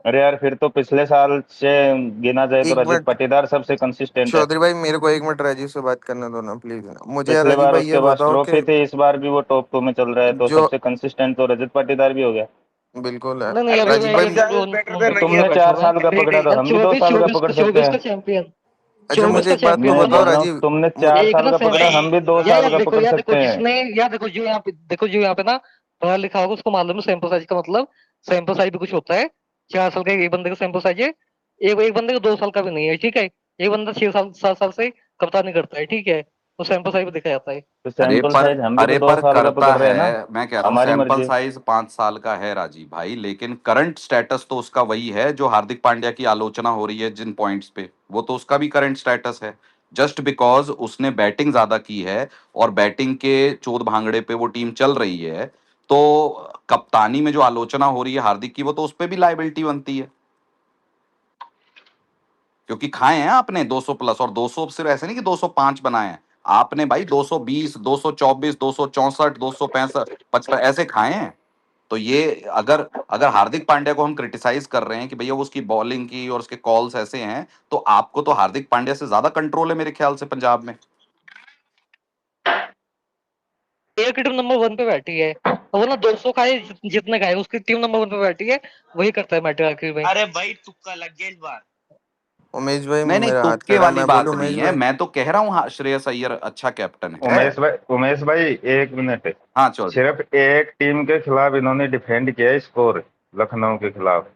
अरे यार फिर तो पिछले साल से गिना जाए तो एक रजत मिनट पाटीदार सबसे कंसिस्टेंट है। चौधरी भाई, मेरे को एक मिनट राजीव से बात करने दो ना प्लीज ना मुझे। यार पिछले राजीव बार भाई ये उसके पास बताओ ट्रॉफी कि थी, इस बार भी वो टॉप 2 में चल रहा है, तो जो सबसे कंसिस्टेंट तो रजत पाटीदार भी हो गया। बिल्कुल है नहीं नहीं अरे अभी राजीव मैं भाई। ये बेटर देन तो अय्यर तुमने बैठा 4 हूँ साल का नहीं पकड़ा नहीं तो यार। हम भी 2 24 साल का 24 पकड़ सकते 24 का हैं। चैंपियन, अच्छा 24 मुझे का एक बात तो चैंपियन मैं है बताओ बोल भाई। रहा हूँ राजीव। तुमने मु- 4 एक ना साल का पकड़ा, सेमी, हम भी 2 यार साल यार का देखो, पकड़ यार देखो सकते हैं। जिसने, यार देखो जो यहाँ पे ना पढ़ा लिखा होगा उसको मालूम है सैंपल साइज का मतलब। सैंपल साइज भी कुछ होता है। 4 साल का एक बंदे का सैंपल साइज है। एक बंदे का 2 साल का भी नहीं है, ठीक है। एक बंदा 6 साल 7 साल से कप्तानी करता है, ठीक है, तो सैंपल साइज भी देखा जाता है। तो अरे सैंपल पर साइज हम भी तो अरे 2 पर साल का करता पकड़ रहे हैं ना। है, मैं कह रहा हूँ हमारी सैंपल मर्जी। साइज 5 साल का है राजीव भाई, लेकिन करंट स्टेटस तो उसका वही है जो हार्दिक पांड्या की आलोचना हो रही है जिन पॉइंट्स पे, वो तो उसका भी करंट स्टेटस है। जस्ट बिकॉज उसने बैटिंग ज्यादा की है और बैटिंग के चोट भांगड़े पे वो टीम चल रही है, तो कप्तानी में जो आलोचना हो रही है हार्दिक की, वो तो उस पर भी लाइबिलिटी बनती है। क्योंकि खाए हैं आपने 200 प्लस, और 200 सिर्फ ऐसे नहीं कि 205 बनाए हैं आपने भाई, 220, 224, 264, 265, 55 ऐसे खाए हैं। तो ये अगर अगर हार्दिक पांड्या को हम क्रिटिसाइज कर रहे हैं कि भैया वो उसकी बॉलिंग की और उसके कॉल्स ऐसे हैं, तो आपको तो हार्दिक पांड्या से ज्यादा कंट्रोल है मेरे ख्याल से पंजाब में। एक टीम नंबर 1 पे बैठी है और वो ना 200 खाए जितने खाए उसकी टीम नंबर 1 पे बैठी है, वही करता है मैटर आखिर में। अरे भाई तुक्का लग गया इस बार। उमेश भाई नहीं नहीं, मेरा हाथ तुक्के खड़ा है, वाली मैं बात बोलूं नहीं उमेश है, भाई? मैं तो कह रहा हूँ हाँ, श्रेयस अय्यर अच्छा कैप्टन है। उमेश भाई 1 मिनट। हाँ चौधरी। सिर्फ एक टीम के खिलाफ इन्होंने डिफेंड किया है स्कोर, लखनऊ के खिलाफ।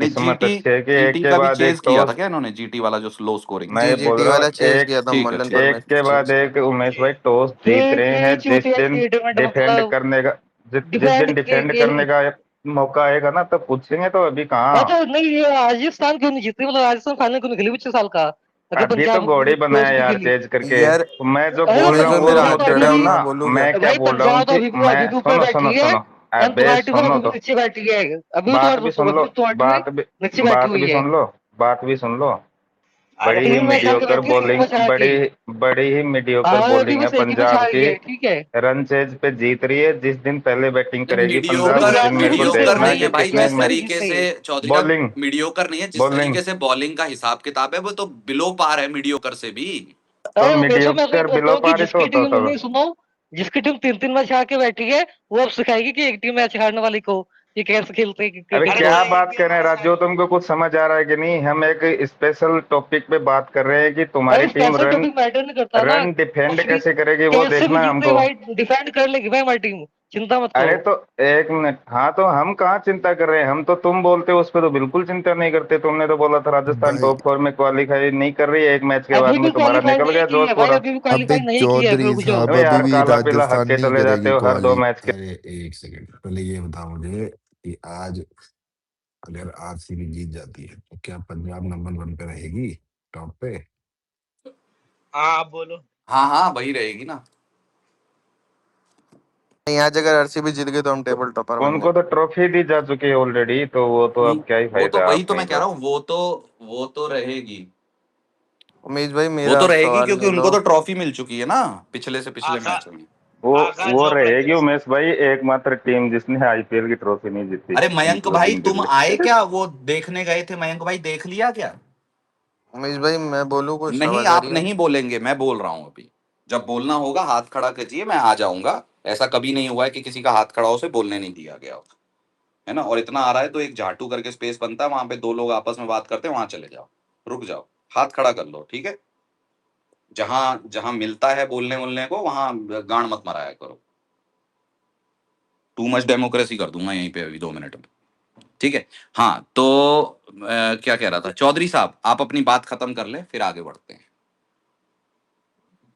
नहीं, किस्मत जीटी अच्छी है कि एक जीटी के का भी बाद एक चेज किया था टॉस। क्या इन्होंने? जीटी वाला जो स्लो स्कोरिंग मैं जी ये बोल जीटी रहा वाला हूँ चेज एक किया था ठीक है, मल्लन ठीक है, एक परमेश्वर के से। बाद एक उमेश भाई टॉस जीत रहे ये हैं। जिस चूतिया दिन स्टेटमेंट डिफेंड मतलब करने का जिस डिफेंड दिन डिफेंड के करने का मौका आएगा ना तब पूछेंगे, तो अभी कहाँ। अच्छा नहीं, ये राजस्थान क्यों नहीं जीती? मतलब राजस्थान फाइनल क्यों नहीं खेली पिछले साल का? अगर अभी तो पंजाब घोड़ी बनाया टॉस नहीं यार खेली। चेंज करके। यार तो मैं जो अरे बोल उमेश रहा भाई हूँ मेरा वो पंजाब तो मुद्दा अभी सुनो डाउन भी, ना। मैं बोलूँ क्या? मैं क्या भाई बोल रहा हूँ पंजाब तो कि अभी मैं भी ऊपर सुनो सुनो बैठी है। सुनो। एंड अबे तुम्हारी टीम सुनो अभी भी तो, नीचे बैठी है। अभी भी बात भी सुन लो, तुम्हारी टीम बात भी नीचे बैठी बात हुई भी है। सुन लो, बात भी सुन लो। अरे बड़ी ही 3 मैच हार के मीडियोकर बैठी है, 3 बॉलिंग, मैच हार के। बड़ी ही मीडियोकर हाँ अभी बॉलिंग है बस एक ही मैच पंजाब हारी की। है, ठीक है। रन चेज पे जीत रही है। जिस दिन पहले बैटिंग करेगी अरे पंजाब मीडियोकर उस दिन कैसे मेरे नहीं को जीतते मीडियोकर देखना भाई, है नहीं है कि भाई, कितने जिस कैसे नहीं तरीके जीतते? से चौधरी साहब बॉलिंग मीडियोकर नहीं है, जिस बॉलिंग तरीके से बॉलिंग का हिसाब किताब है वो तो बिलो पार है मीडियोकर से भी। तो अरे उमेश भाई, मैं तो ये मीडियोकर बोलता बिलो हूँ कि पार ही तो जिसकी होता टीम था। नहीं, सुनो, जिसकी टीम 3 3 मैच हार के बैठी है, वो अब सिखाएगी कि एक टीम मैच हारने वाली को कि कैसे खेलते हैं अबे क्रिकेट अरे को। क्या भाई एक बात भी कर रहे हैं मैच राजू, हारी। तुमको कुछ समझ आ रहा है कि नहीं? हम एक स्पेशल टॉपिक पे बात कर रहे हैं कि तुम्हारी भाई टीम स्पेशल टॉपिक मैटर नहीं करता ना। डिफेंड अपनी कैसे करेगी वो कैसे भी देखना है जीते हमको। भाई, डिफेंड कर लेगी भाई हमारी टीम, चिंता मत अरे करो। तो एक मिनट, हाँ तो हम कहाँ चिंता कर रहे हैं? हम तो तुम बोलते हो उस पर तो बिल्कुल चिंता नहीं करते। तुमने तो बोला था राजस्थान भाई टॉप 4 में क्वालिफाई नहीं कर रही है, एक मैच के बाद अभी भी में तुम्हारा क्वालिफाई निकल नहीं गया की जोश है भाई, पूरा। अभी भी अबे क्वालिफाई नहीं की है, रुक चौधरी जाओ। साहब अबे अभी यार भी काला पीला हक राजस्थान के नहीं चले जाते करेगी हो हर 2 क्वाली। मैच के। अरे एक सेकंड पहले ये बताओ मुझे कि आज अगर आरसीबी जीत जाती है तो क्या पंजाब नंबर 1 पे रहेगी, टॉप पे? हाँ आप बोलो। हाँ हाँ वही रहेगी ना। नहीं, आज अगर आरसीबी जीत गई तो हम तो टेबल टॉपर बन उनको जाए। तो ट्रॉफी दी जा चुकी है ऑलरेडी, तो वो तो अब क्या ही वो तो फायदा है वही आप तो मैं कहीं कह पर। रहा हूँ, वो तो रहेगी। उमेश भाई वो मेरा तो आप रहेगी सवाल क्योंकि ले लो। उनको तो ट्रॉफी मिल चुकी है ना पिछले से पिछले आका मैच में। आकाश वो जो रहेगी उमेश भाई एकमात्र टीम जिसने आईपीएल की ट्रॉफी नहीं जीती, अरे मयंक भाई इंक्लूडिंग तुम दिल्ली। आए क्या? वो देखने गए थे मयंक भाई, देख लिया क्या? उमेश भाई मैं बोलूँ कुछ नहीं आप आवाजारी है? नहीं बोलेंगे, मैं बोल रहा हूँ अभी। जब बोलना होगा हाथ खड़ा कीजिए, मैं आ जाऊंगा। ऐसा कभी नहीं हुआ है कि किसी का हाथ खड़ा हो से बोलने नहीं दिया गया हो, है ना? और इतना आ रहा है तो एक झाटू करके स्पेस बनता है, वहां पे 2 लोग आपस में बात करते हैं, वहां चले जाओ, रुक जाओ, हाथ खड़ा कर लो, ठीक है? जहां जहां मिलता है बोलने बोलने को वहां गांड मत मराया करो। टू मच डेमोक्रेसी कर दूंगा यहीं पे अभी 2 मिनट में, ठीक है? हाँ तो क्या कह रहा था चौधरी साहब, आप अपनी बात खत्म कर ले फिर आगे बढ़ते हैं।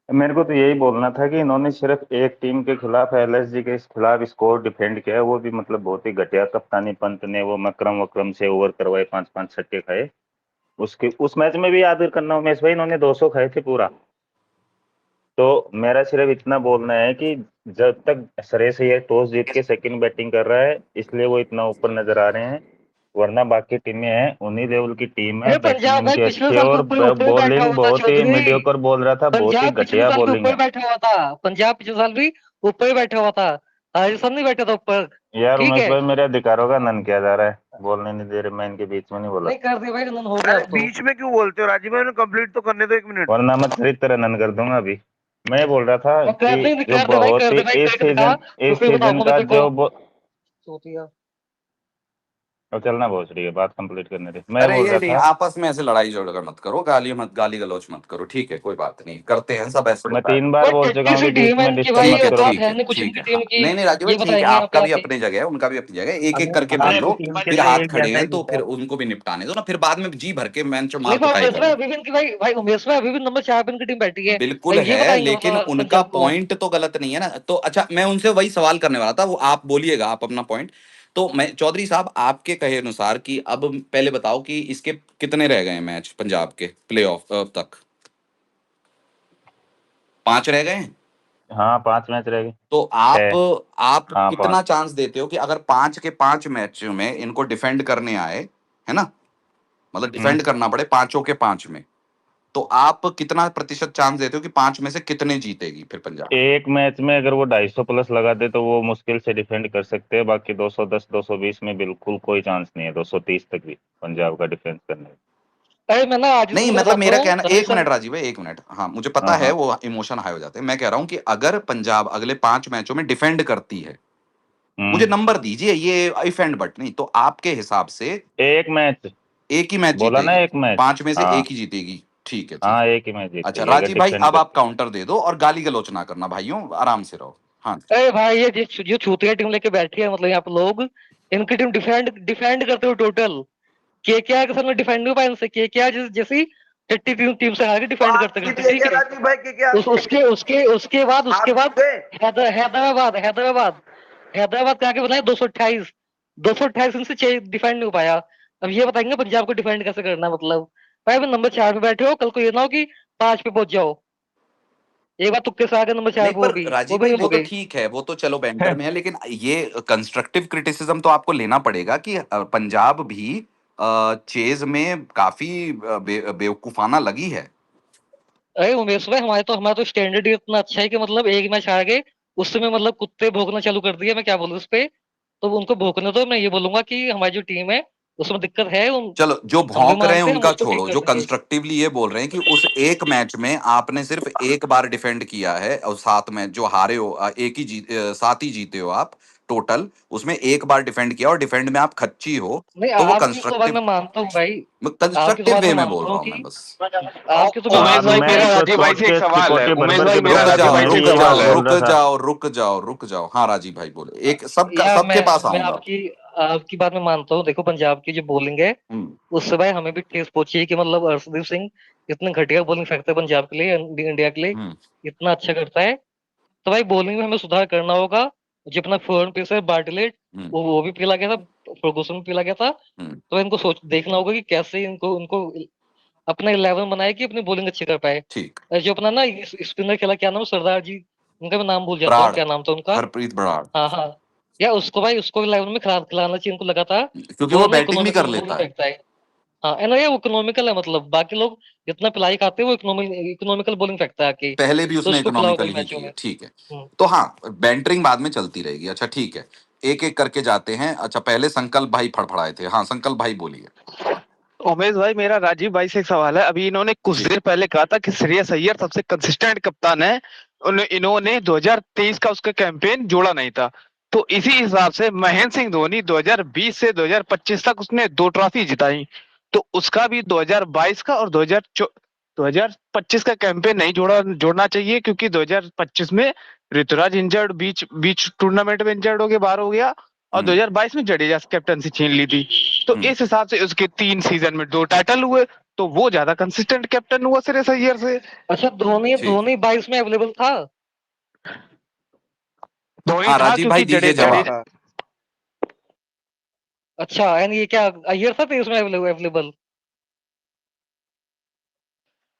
मेरे को तो यही बोलना था कि इन्होंने सिर्फ एक टीम के खिलाफ, एलएसजी के खिलाफ स्कोर डिफेंड किया है, वो भी मतलब बहुत ही घटिया। कप्तानी पंत ने वो मक्रम वक्रम से ओवर करवाए, 5 5 छक्के खाए। उसके उस मैच में भी याद करना उमेश भाई, इन्होंने 200 खाए थे पूरा। तो मेरा सिर्फ इतना बोलना है कि जब तक श्रेयस अय्यर टॉस जीत के सेकंड बैटिंग कर रहा है इसलिए वो इतना ऊपर नजर आ रहे हैं, वरना बाकी टीमें हैं उन्हीं लेवल की टीम है। अरे बैटिंग पंजाब भाई उनकी पिछले अच्छी है साल के और ऊपर ऊपर बैठा बॉलिंग हुआ था बहुत ही चौधरी। मीडियोकर बोल रहा था, बहुत ही पंजाब पिछले घटिया साल के बॉलिंग ऊपर है। बैठा हुआ था, पंजाब पिछले साल भी ऊपर ही बैठा हुआ था, राजस्थान नहीं बैठा था ऊपर। यार ठीक उमेश है, भाई मेरे अधिकारों का नन किया जा रहा है, बोलने नहीं दे रहे, मैं इनके बीच में नहीं बोला। नहीं कर दिया भाई, रन हो गया अरे अब तो। बीच में क्यों बोलते हो राजीव भाई? कंप्लीट तो करने दो 1 मिनट। वरना मैं चरित्र नन कर दूंगा अभी। मैं बोल रहा था और कि जो बहुत कर ही दे भाई, इस करके दिखा, सीजन तो इस फिर सीजन बताऊंगा मैं का तेरे को। जो सोतिया। अब चलना बहुत रही है, बात कंप्लीट करने दे। मैं अरे बोल ये रहा नहीं, था, आपस में ऐसे लड़ाई झगड़ा मत करो, गाली गलौज मत करो, ठीक है? कोई बात नहीं, करते हैं सब ऐसे मैं होता है। 3 बार भाई बोल चुका टट्टी हूँ सी कि बीच टीम है में इनकी डिस्टर्ब भाई, मत करो। औकात है नहीं कुछ ठीक इनकी है, टीम हाँ की। नहीं नहीं राजू भाई ये ठीक है, बताएंगे आपका आपके भी आके। अपनी जगह है, उनका भी अपनी जगह है, एक एक करके अरे बोलो। टीम के फिर लिए हाथ एक खड़े जैसा हैं ही तो बोलता फिर है। उनको भी निपटाने दो ना, फिर बाद में जी भर के मैंने नहीं मार पर कुटाई उमेश भाई करो। अभी भी इनकी भाई उमेश भाई अभी भी नंबर 4 पे इनकी टीम बैठी है। बिल्कुल भाई ये है, बताएंगे लेकिन मतलब उनका पंजाब को। पॉइंट तो गलत नहीं है ना। तो अच्छा, मैं उनसे वही सवाल करने वाला था, वो आप बोलिएगा, आप अपना पॉइंट। तो मैं चौधरी साहब आपके कहे अनुसार कि अब पहले बताओ कि इसके कितने रह गए हैं मैच पंजाब के प्ले ऑफ तक? 5 रह गए हैं। हाँ 5 मैच रह गए। तो आप 6। हाँ कितना 5। चांस देते हो कि अगर 5 के 5 मैच में इनको डिफेंड करने आए, है ना, मतलब डिफेंड करना पड़े 5 के 5 में, तो आप कितना प्रतिशत चांस देते हो कि 5 में से कितने जीतेगी फिर पंजाब? एक मैच में अगर वो 250 प्लस लगा दे तो वो मुश्किल से डिफेंड कर सकते हैं, बाकी 210 220 में बिल्कुल कोई चांस नहीं है, 230 तक भी पंजाब का डिफेंस करने का। अरे मैं ना आज नहीं तुमको मतलब बताता मेरा हूँ कहना, एक राजस्थान। मिनट राजीव भाई, 1 मिनट, हाँ मुझे पता हाँ है हाँ। वो इमोशन हाई हो जाते हैं। मैं कह रहा हूं कि अगर पंजाब अगले 5 मैचों में डिफेंड करती है, मुझे हम्म। नंबर दीजिए, ये इफ एंड बट नहीं, तो आपके हिसाब से एक मैच एक ही मैच बोला ना, जीतेगी, एक मैच। 5 में से हाँ एक ही जीतेगी, ठीक है ठीक हाँ, है। एक ही मैच अच्छा जीतेगी अगर राजीव भाई, डिफेंड अब आप करती है। काउंटर दे दो और गाली गलौच ना करना भाइयों, आराम से रहो। हाँ अरे भाई ये जो छूतिया टीम लेके बैठी है मतलब यहाँ पे लोग, इनकी टीम डिफेंड डिफेंड करते हो टोटल। केकेआर के सामने डिफेंड नहीं हो पाया इनसे। केकेआर जैसी टट्टी टीम से हार के डिफेंड करते जीत करते, गए ठीक क्या है। राजीव भाई के उसके बाद हार गए? हैदराबाद के आगे बनाए 228 इनसे डिफेंड नहीं हो पाया। अब ये बताएंगे पंजाब को डिफेंड कैसे करना, मतलब भाई अभी नंबर 4 पे बैठे हो, कल को ये ना हो कि 5 पे पहुंच जाओ। एक बार तुक्के से आगे नंबर 4 नहीं पे हो पर भी, वो राजीव भी भाई नहीं वो तो लोगे। ठीक है, वो तो चलो बैंटर में है, लेकिन ये कंस्ट्रक्टिव क्रिटिसिज्म तो आपको लेना पड़ेगा कि पंजाब भी चेज में काफी बेवकूफाना लगी है। अरे उमेश भाई, हमारा तो स्टैंडर्ड ही इतना अच्छा है कि मतलब एक मैच हार गए, उसमें मतलब कुत्ते भौंकना चालू कर दिया। मैं क्या बोलूं उस पे, तो उनको भौंकने दो। मैं ये बोलूंगा कि हमारी जो टीम है उसमें दिक्कत है। चलो, जो हम भी भौंक रहे हैं मानते हैं, हम उनका उसको ठीक छोड़ो, कर जो देंगे। कंस्ट्रक्टिवली ये बोल रहे हैं कि उस एक मैच में आपने सिर्फ एक बार डिफेंड किया है, और 7 मैच जो हारे हो, एक ही 7 ही जीते हो आप टोटल, उसमें एक बार डिफेंड किया और डिफेंड में आप खच्ची हो, नहीं, तो वो आपकी तो बात कंस्ट्रक्टिव मैं मानता हूँ भाई, आपकी तो कंस्ट्रक्टिव बात वे मैं में बोल मानता रहा हूँ हूं कि मैं बस। आपकी तो तो बात उमेश भाई, मैं मेरा एक राजीव भाई शॉर्ट से एक के सवाल है। चिकोटी उमेश बरबर भाई, के मेरा दो रुक राजीव शब्दों जाओ, भाई में से भी एक रुक ये बात सवाल जाओ, है। बोल रुक रहा था। जाओ, रुक जाओ, रुक जाओ। हाँ राजीव भाई बोले, एक सबका यार सबके पास मैं आऊंगा। आपकी बात में मानता हूँ। देखो पंजाब की जो बॉलिंग है, हम्म। उससे भाई हमें भी ठेस पहुंची है कि मतलब अर्शदीप सिंह इतना घटिया बॉलिंग फेंकता है पंजाब के लिए, इंडिया के लिए हम्म। इतना अच्छा करता है। तो भाई बॉलिंग में हमें सुधार करना होगा। जो अपना फॉरन पेसर है बार्टलेट, हम्म। वो भी पिला गया था, फर्गूसन भी पिला गया था। हम्म। तो इनको सोच देखना होगा कि कैसे इनको उनको अपना 11 बनाए कि अपनी बॉलिंग अच्छी कर पाए। ठीक। और जो अपना ना स्पिनर खेला, क्या नाम है, सरदार जी, उनका मैं नाम भूल जाता हूँ, बराड़, क्या नाम था उनका। हरप्रीत बराड़, हाँ हाँ, या उसको भाई, उसको 11 में खिलाना चाहिए उनको लगा था। क्योंकि वो वो ना बैटिंग भी कर इकोनॉमिकल लेता बॉलिंग है। फेंकता है। हाँ, है ना, ये इकोनॉमिकल है, मतलब बाकी लोग जितना पिलाई खाते हैं वो इकोनॉमिकल बॉलिंग फेंकता है आके। पहले भी तो उसने उसको खिलाओ इकोनॉमिकल कल ही मैचों की है, में। ठीक है। हम्म। तो हाँ, बैंटरिंग बाद में चलती रहेगी। अच्छा ठीक है, एक एक करके जाते हैं। अच्छा, पहले संकल्प भाई फड़फड़ाए थे। हाँ संकल्प भाई बोलिए। उमेश भाई, मेरा राजीव भाई से एक सवाल है। अभी इन्होंने कुछ जी। देर पहले कहा था कि श्रेयस अय्यर सबसे कंसिस्टेंट कप्तान है। इन्होंने 2023 का उसका कैंपेन जोड़ा नहीं था। तो इसी हिसाब से महेंद्र सिंह धोनी 2020 से 2025 तक उसने 2 ट्रॉफी जिताई। तो उसका भी 2022 का और 2025 का कैंपेन नहीं जोड़ना चाहिए, क्योंकि 2025 में ऋतुराज इंजर्ड, बीच बीच टूर्नामेंट में इंजर्ड हो के बाहर हो गया, और 2022 में जडेजा से कैप्टनसी छीन ली थी। तो इस हिसाब से उसके 3 सीजन में 2 टाइटल हुए, तो वो ज्यादा कंसिस्टेंट कैप्टन हुआ श्रेयस अय्यर से। अच्छा, धोनी ठीक है। धोनी 22 में अवेलेबल था। धोनी हाँ था राजीव भाई क्योंकि दीजिए जवाब। जडेजा। अच्छा, यानी ये क्या अय्यर था 23 में अवेलेबल?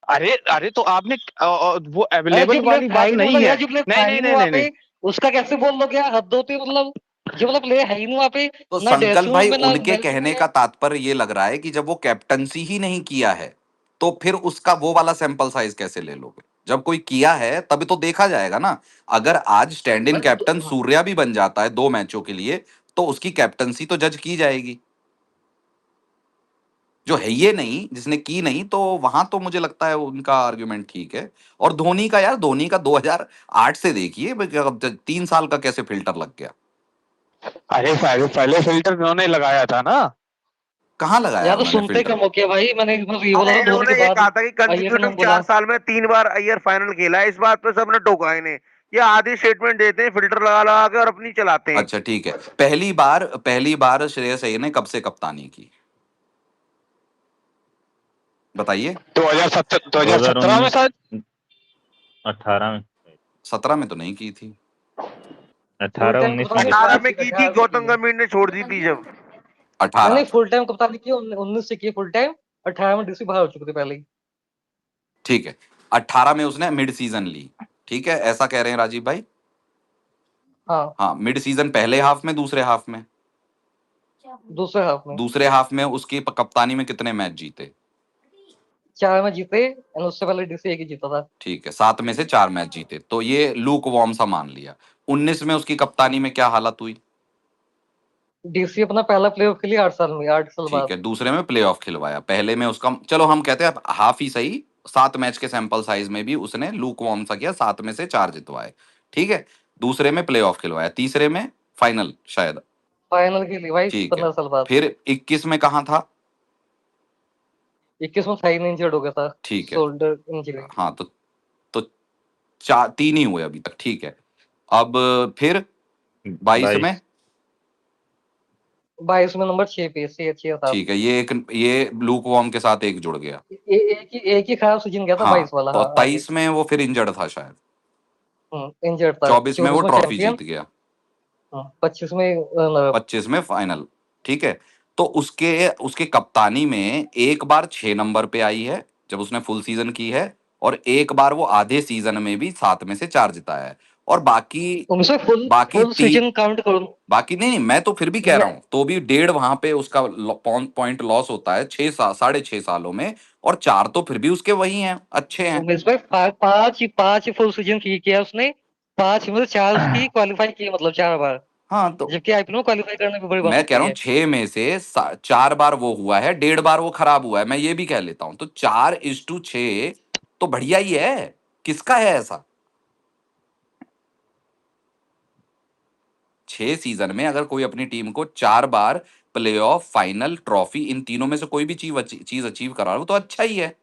अरे अरे, तो आपने वो अरे अवेलेबल जो प्लेयर वाली था बात ही नहीं, नहीं मतलब है। यार जो प्लेयर नहीं था नहीं ही नहीं नहीं वहां नहीं नहीं। पे, उसका कैसे बोल दो क्या, हद होती है मतलब। जो मतलब प्लेयर है ही नहीं वहां पे, तो ना संकल्प ड्रेसिंग भाई, रूम में, ना उनके बैटिंग कहने में। का तात्पर्य ये लग रहा है कि जब वो कैप्टनसी ही नहीं किया है, तो फिर उसका वो वाला सैंपल साइज कैसे ले लोगे? जब कोई किया है तभी तो देखा जाएगा ना। अगर आज स्टैंड इन कैप्टन सूर्या भी बन जाता है 2 मैचों के लिए, तो उसकी कैप्टनसी तो जज की जाएगी। जो है ये नहीं, जिसने की नहीं, तो वहां तो मुझे लगता है उनका आर्गुमेंट ठीक है। और धोनी का यार, धोनी का 2008 से देखिए, 3 साल का कैसे फिल्टर लग गया। अरे पहले फिल्टर इन्होंने लगाया था ना। कहाँ लगाया यार तो उन्होंने सुनते फिल्टर? कम हो क्या भाई, मैंने बस ये बोला अरे था धोनी इन्होंने के ये बाद कहा था कि अय्यर का कंसिक्यूटिव नाम बोला। 4 साल में 3 बार अय्यर फाइनल खेला है। इस बात पे सबने टोका इन्हें। ये आधी स्टेटमेंट देते हैं फिल्टर लगा लगा के और अपनी चलाते हैं। अच्छा ठीक है, पहली बार श्रेयस अय्यर ने कब से कप्तानी की, बताइए। 2017 में 2019, शायद। 18 में, 17 में तो नहीं की थी। फुल 18 टाइम 19 में कप्तानी की। 18 18 में से की थी, 18 से की गौतम है। गंभीर ने छोड़ दी थी जब। नहीं 18 नहीं, फुल टाइम कप्तानी की 19 से की फुल टाइम। 18 में डीसी बाहर हो चुके थे पहले ही। ठीक है, 18 में उसने मिड सीजन ली। ठीक है, ऐसा कह रहे हैं राजीव भाई। हाँ, हाँ, मिड सीजन पहले हाफ में, दूसरे हाफ में? दूसरे हाफ में दूसरे हाफ में उसकी कप्तानी में कितने मैच जीते? 4 में जीते, और उससे पहले डीसी एक ही जीता था। ठीक है, 7 में से 4 मैच जीते, तो ये लूक वॉर्म सा मान लिया। 19 में उसकी कप्तानी में क्या हालत हुई? डीसी अपना पहला प्लेऑफ खेली 8 साल में, 8 साल ठीक बाद। है, दूसरे में प्लेऑफ खिलवाया, पहले में उसका, चलो हम कहते हैं हाफ ही सही, 7 मैच के सैंपल साइज में भी उसने लूक वॉर्म सा किया, 7 में से 4 जितवाए। ठीक है, दूसरे में प्लेऑफ खिलवाया, तीसरे में फाइनल शायद। फाइनल खेली भाई ठीक है, 15 साल बाद। फिर 21 में कहाँ था? 21 में साइन इंजर्ड हो गया था, ठीक है। Shoulder injury. हाँ तो 3 ही हुए अभी तक। ठीक है, अब फिर 22 में? 22 में नंबर 6 पे 6-7 ठीक है, ये लूक वॉर्म के साथ एक जुड़ गया। एक ही खराब सीजन गया था हाँ 22 वाला। तो हाँ आगे 23 में वो फिर इंजर्ड था शायद, इंजर्ड था। 24 में वो 24 में ट्रॉफी चैंपियन, जीत गया, 25 में रनर अप। 25 में फाइनल। ठीक है, तो उसके उसके कप्तानी में एक बार 6 नंबर पे आई है जब उसने फुल सीजन की है, और एक बार वो आधे सीजन में भी 7 में से 4 जिताया है, और बाकी उनसे फुल बाकी फुल सीजन काउंट करो। बाकी नहीं, मैं तो फिर भी कह मैं रहा हूं, तो भी 1.5 वहां पे उसका पॉइंट लॉस होता है 6 सालों में, और 4 तो फिर भी उसके वही हैं, अच्छे हैं। उमेश भाई पांच फुल सीजन किया उसने, 5 में से 4 उसकी क्वालिफाई किए, मतलब 4 बार। हाँ तो जबकि आईपीएल में क्वालिफाई करने में बड़ी बात मैं कह होती रहा हूँ है। 6 में से 4 बार वो हुआ है, 1.5 बार वो खराब हुआ है, मैं ये भी कह लेता हूँ, तो 4:6 तो बढ़िया ही है। किसका है ऐसा? 6 सीजन में अगर कोई अपनी टीम को 4 बार प्लेऑफ, फाइनल, ट्रॉफी, इन तीनों में से कोई भी चीज अचीव करा वो तो अच्छा ही है।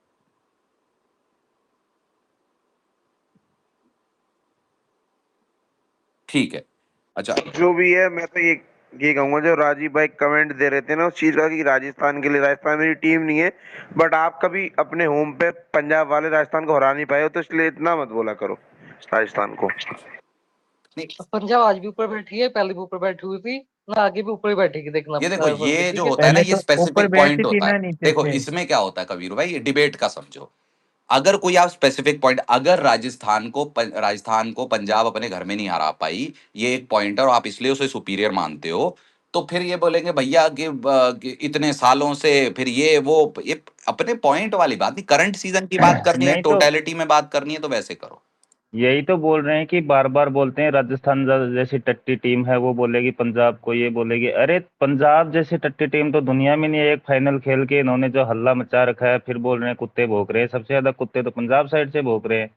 ठीक है, अच्छा जो भी है, मैं तो ये कहूंगा, जो राजीव भाई कमेंट दे रहे थे ना उस चीज का कि राजस्थान के लिए, राजस्थान मेरी टीम नहीं है, बट आप कभी अपने होम पे पंजाब वाले राजस्थान को हरा नहीं पाए हो, तो इसलिए इतना मत बोला करो राजस्थान को। नहीं, पंजाब आज भी ऊपर बैठी है, पहले भी ऊपर बैठी हुई थी ना, आगे भी ऊपर ही बैठेगी, देखना ये देखो, ये जो ठीक है। होता है ना, पहले ये तो ऊपर स्पेसिफिक बैठती पॉइंट थी होता ना, है। नीचे देखो थे। इसमें क्या होता है कबीर भाई, ये डिबेट का समझो। अगर कोई आप स्पेसिफिक पॉइंट, अगर राजस्थान को पंजाब अपने घर में नहीं हरा पाई, ये एक पॉइंट है, और आप इसलिए उसे सुपीरियर मानते हो, तो फिर ये बोलेंगे भैया कि इतने सालों से, फिर ये अपने पॉइंट वाली बात नहीं, करंट सीजन की बात करनी है, नहीं तो टोटलिटी में बात करनी है, तो वैसे करो। यही तो बोल रहे हैं कि बार बार बोलते हैं राजस्थान जैसी टट्टी टीम है, वो बोलेगी पंजाब को, ये बोलेगी। अरे पंजाब जैसी टट्टी टीम तो दुनिया में नहीं है। एक फाइनल खेल के इन्होंने जो हल्ला मचा रखा है, फिर बोल रहे हैं कुत्ते भौंक रहे हैं। सबसे ज्यादा कुत्ते तो पंजाब साइड से भौंक रहे हैं।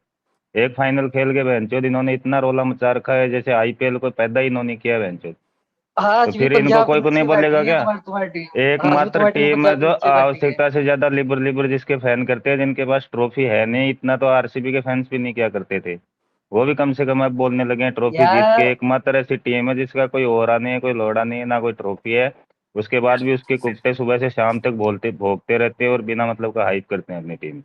एक फाइनल खेल के बहनचोद इन्होंने इतना रोला मचा रखा है, जैसे आईपीएल को पैदा ही इन्होंने किया बहनचोद। तो आज भी फिर इनको पंजाब कोई को नहीं नीचे बोलेगा बैठी है, क्या? तुम्हारी टीम। आज भी एकमात्र तुम्हारी टीम टीम है पंजाब जो नीचे बैठी है। आवश्यकता से ज्यादा लिबर लिबर जिसके फैन करते हैं, जिनके पास ट्रॉफी है नहीं। इतना तो आरसीबी के फैंस भी नहीं क्या करते थे। वो भी कम से कम अब बोलने लगे हैं ट्रॉफी जीत यार के। एकमात्र ऐसी टीम है जिसका कोई ओरा नहीं है, कोई लोड़ा नहीं है, ना कोई ट्रॉफी है। उसके बाद भी उसके कुत्ते सुबह से शाम तक बोलते भोगते रहते हैं और बिना मतलब का हाइप करते हैं अपनी टीम।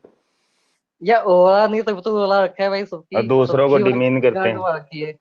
या ओला नहीं, तब तो ओला रखा है भाई, और सबकी दूसरों को सबकी भाई डिमीन करते गांड हैं। मार रखी है